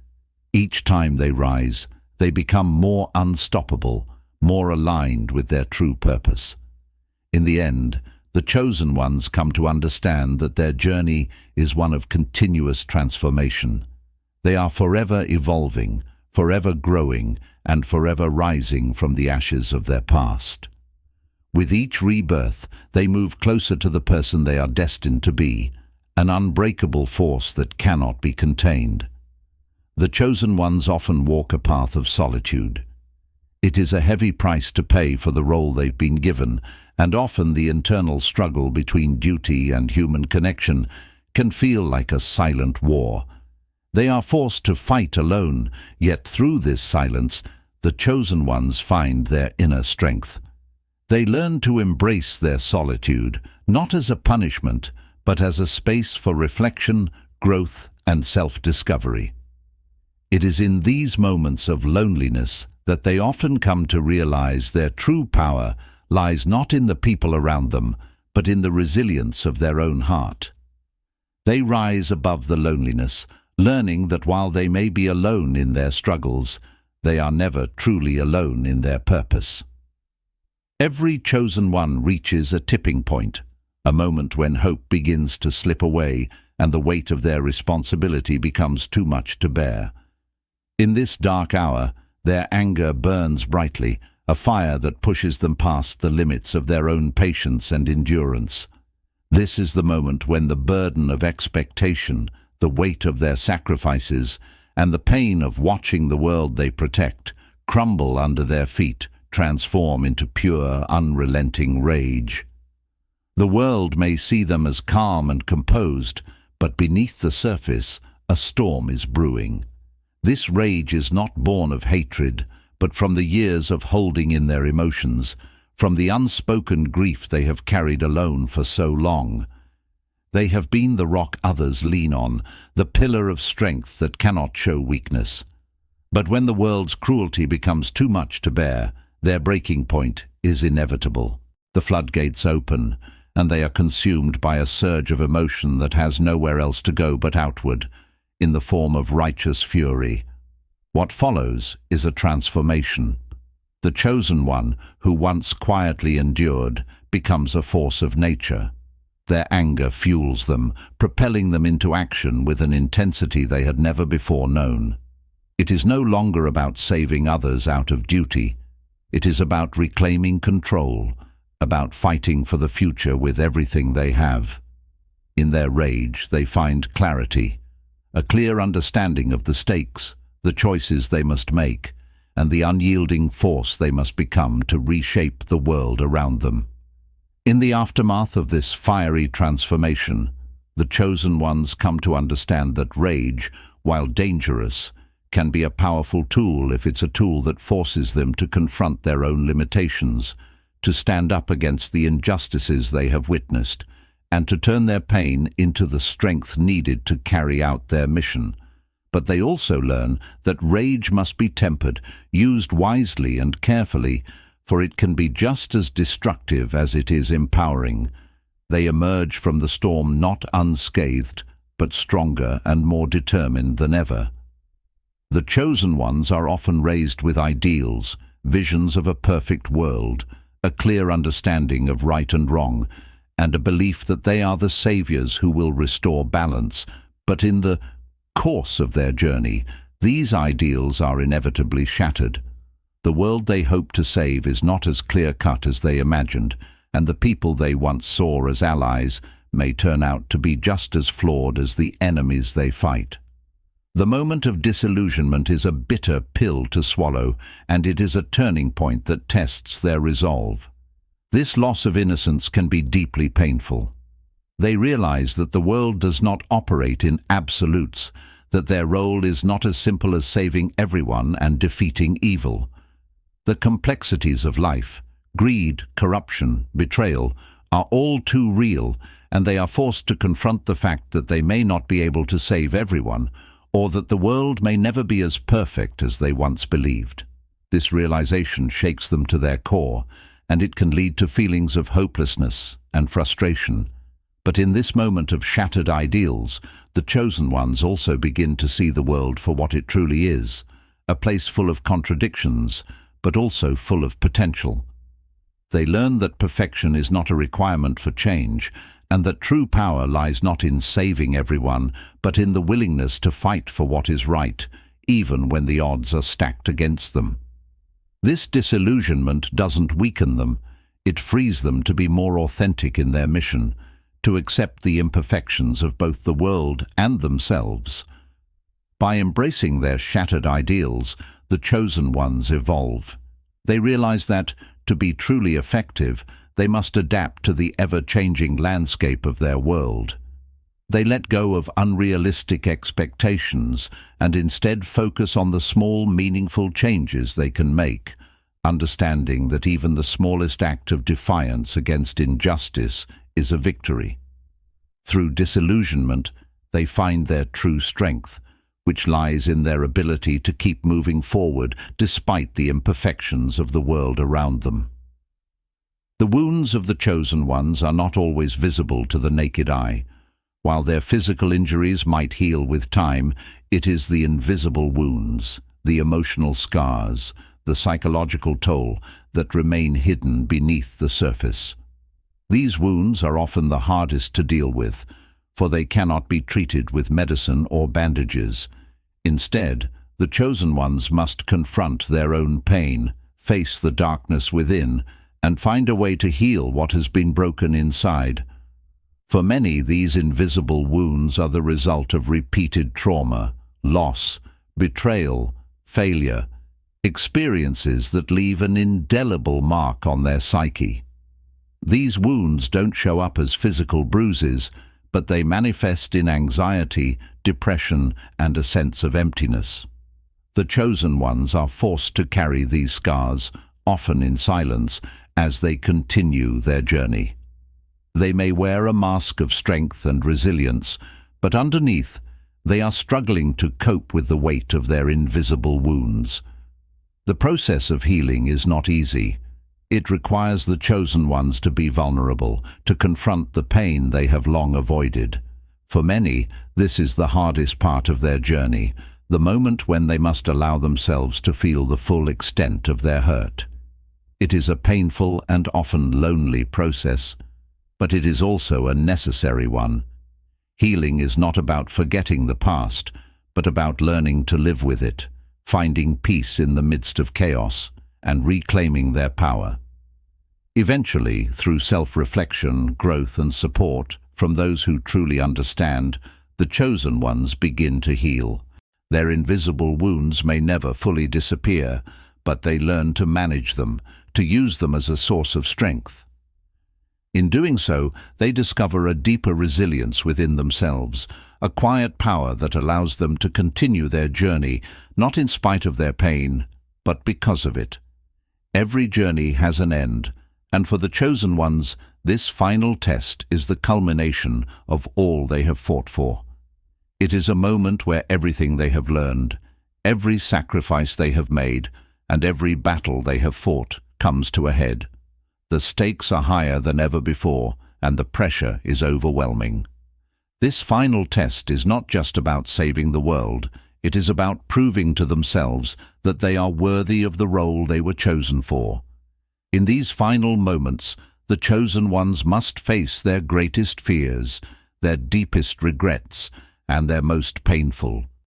Speaker 1: Each time they rise, they become more unstoppable, more aligned with their true purpose. In the end, the chosen ones come to understand that their journey is one of continuous transformation. They are forever evolving, forever growing, and forever rising from the ashes of their past. With each rebirth, they move closer to the person they are destined to be, an unbreakable force that cannot be contained. The chosen ones often walk a path of solitude. It is a heavy price to pay for the role they've been given, and often the internal struggle between duty and human connection can feel like a silent war. They are forced to fight alone, yet through this silence, the chosen ones find their inner strength. They learn to embrace their solitude, not as a punishment, but as a space for reflection, growth, and self-discovery. It is in these moments of loneliness that they often come to realize their true power lies not in the people around them, but in the resilience of their own heart. They rise above the loneliness, learning that while they may be alone in their struggles, they are never truly alone in their purpose. Every chosen one reaches a tipping point, a moment when hope begins to slip away and the weight of their responsibility becomes too much to bear. In this dark hour, their anger burns brightly, a fire that pushes them past the limits of their own patience and endurance. This is the moment when the burden of expectation, the weight of their sacrifices, and the pain of watching the world they protect crumble under their feet, transform into pure, unrelenting rage. The world may see them as calm and composed, but beneath the surface, a storm is brewing. This rage is not born of hatred, but from the years of holding in their emotions, from the unspoken grief they have carried alone for so long. They have been the rock others lean on, the pillar of strength that cannot show weakness. But when the world's cruelty becomes too much to bear, their breaking point is inevitable. The floodgates open, and they are consumed by a surge of emotion that has nowhere else to go but outward, in the form of righteous fury. What follows is a transformation. The chosen one, who once quietly endured, becomes a force of nature. Their anger fuels them, propelling them into action with an intensity they had never before known. It is no longer about saving others out of duty. It is about reclaiming control, about fighting for the future with everything they have. In their rage, they find clarity, a clear understanding of the stakes, the choices they must make, and the unyielding force they must become to reshape the world around them. In the aftermath of this fiery transformation, the chosen ones come to understand that rage, while dangerous, can be a powerful tool if it's a tool that forces them to confront their own limitations, to stand up against the injustices they have witnessed, and to turn their pain into the strength needed to carry out their mission. But they also learn that rage must be tempered, used wisely and carefully, for it can be just as destructive as it is empowering. They emerge from the storm not unscathed, but stronger and more determined than ever. The chosen ones are often raised with ideals, visions of a perfect world, a clear understanding of right and wrong, and a belief that they are the saviors who will restore balance. But in the course of their journey, these ideals are inevitably shattered. The world they hope to save is not as clear-cut as they imagined, and the people they once saw as allies may turn out to be just as flawed as the enemies they fight. The moment of disillusionment is a bitter pill to swallow, and it is a turning point that tests their resolve. This loss of innocence can be deeply painful. They realize that the world does not operate in absolutes, that their role is not as simple as saving everyone and defeating evil. The complexities of life, greed, corruption, betrayal, are all too real, and they are forced to confront the fact that they may not be able to save everyone, or that the world may never be as perfect as they once believed. This realization shakes them to their core, and it can lead to feelings of hopelessness and frustration. But in this moment of shattered ideals, the chosen ones also begin to see the world for what it truly is, a place full of contradictions, but also full of potential. They learn that perfection is not a requirement for change, and that true power lies not in saving everyone, but in the willingness to fight for what is right, even when the odds are stacked against them. This disillusionment doesn't weaken them, it frees them to be more authentic in their mission, to accept the imperfections of both the world and themselves. By embracing their shattered ideals, the chosen ones evolve. They realize that, to be truly effective, they must adapt to the ever-changing landscape of their world. They let go of unrealistic expectations and instead focus on the small, meaningful changes they can make, understanding that even the smallest act of defiance against injustice is a victory. Through disillusionment, they find their true strength, which lies in their ability to keep moving forward despite the imperfections of the world around them. The wounds of the chosen ones are not always visible to the naked eye. While their physical injuries might heal with time, it is the invisible wounds, the emotional scars, the psychological toll that remain hidden beneath the surface. These wounds are often the hardest to deal with, for they cannot be treated with medicine or bandages. Instead, the chosen ones must confront their own pain, face the darkness within, and find a way to heal what has been broken inside. For many, these invisible wounds are the result of repeated trauma, loss, betrayal, failure, experiences that leave an indelible mark on their psyche. These wounds don't show up as physical bruises, but they manifest in anxiety, depression, and a sense of emptiness. The chosen ones are forced to carry these scars, often in silence, as they continue their journey. They may wear a mask of strength and resilience, but underneath, they are struggling to cope with the weight of their invisible wounds. The process of healing is not easy. It requires the chosen ones to be vulnerable, to confront the pain they have long avoided. For many, this is the hardest part of their journey, the moment when they must allow themselves to feel the full extent of their hurt. It is a painful and often lonely process, but it is also a necessary one. Healing is not about forgetting the past, but about learning to live with it, finding peace in the midst of chaos, and reclaiming their power. Eventually, through self-reflection, growth and support from those who truly understand, the chosen ones begin to heal. Their invisible wounds may never fully disappear, but they learn to manage them, to use them as a source of strength. In doing so, they discover a deeper resilience within themselves, a quiet power that allows them to continue their journey, not in spite of their pain, but because of it. Every journey has an end, and for the chosen ones, this final test is the culmination of all they have fought for. It is a moment where everything they have learned, every sacrifice they have made, and every battle they have fought comes to a head. The stakes are higher than ever before, and the pressure is overwhelming. This final test is not just about saving the world, it is about proving to themselves that they are worthy of the role they were chosen for. In these final moments, the chosen ones must face their greatest fears, their deepest regrets, and their most painful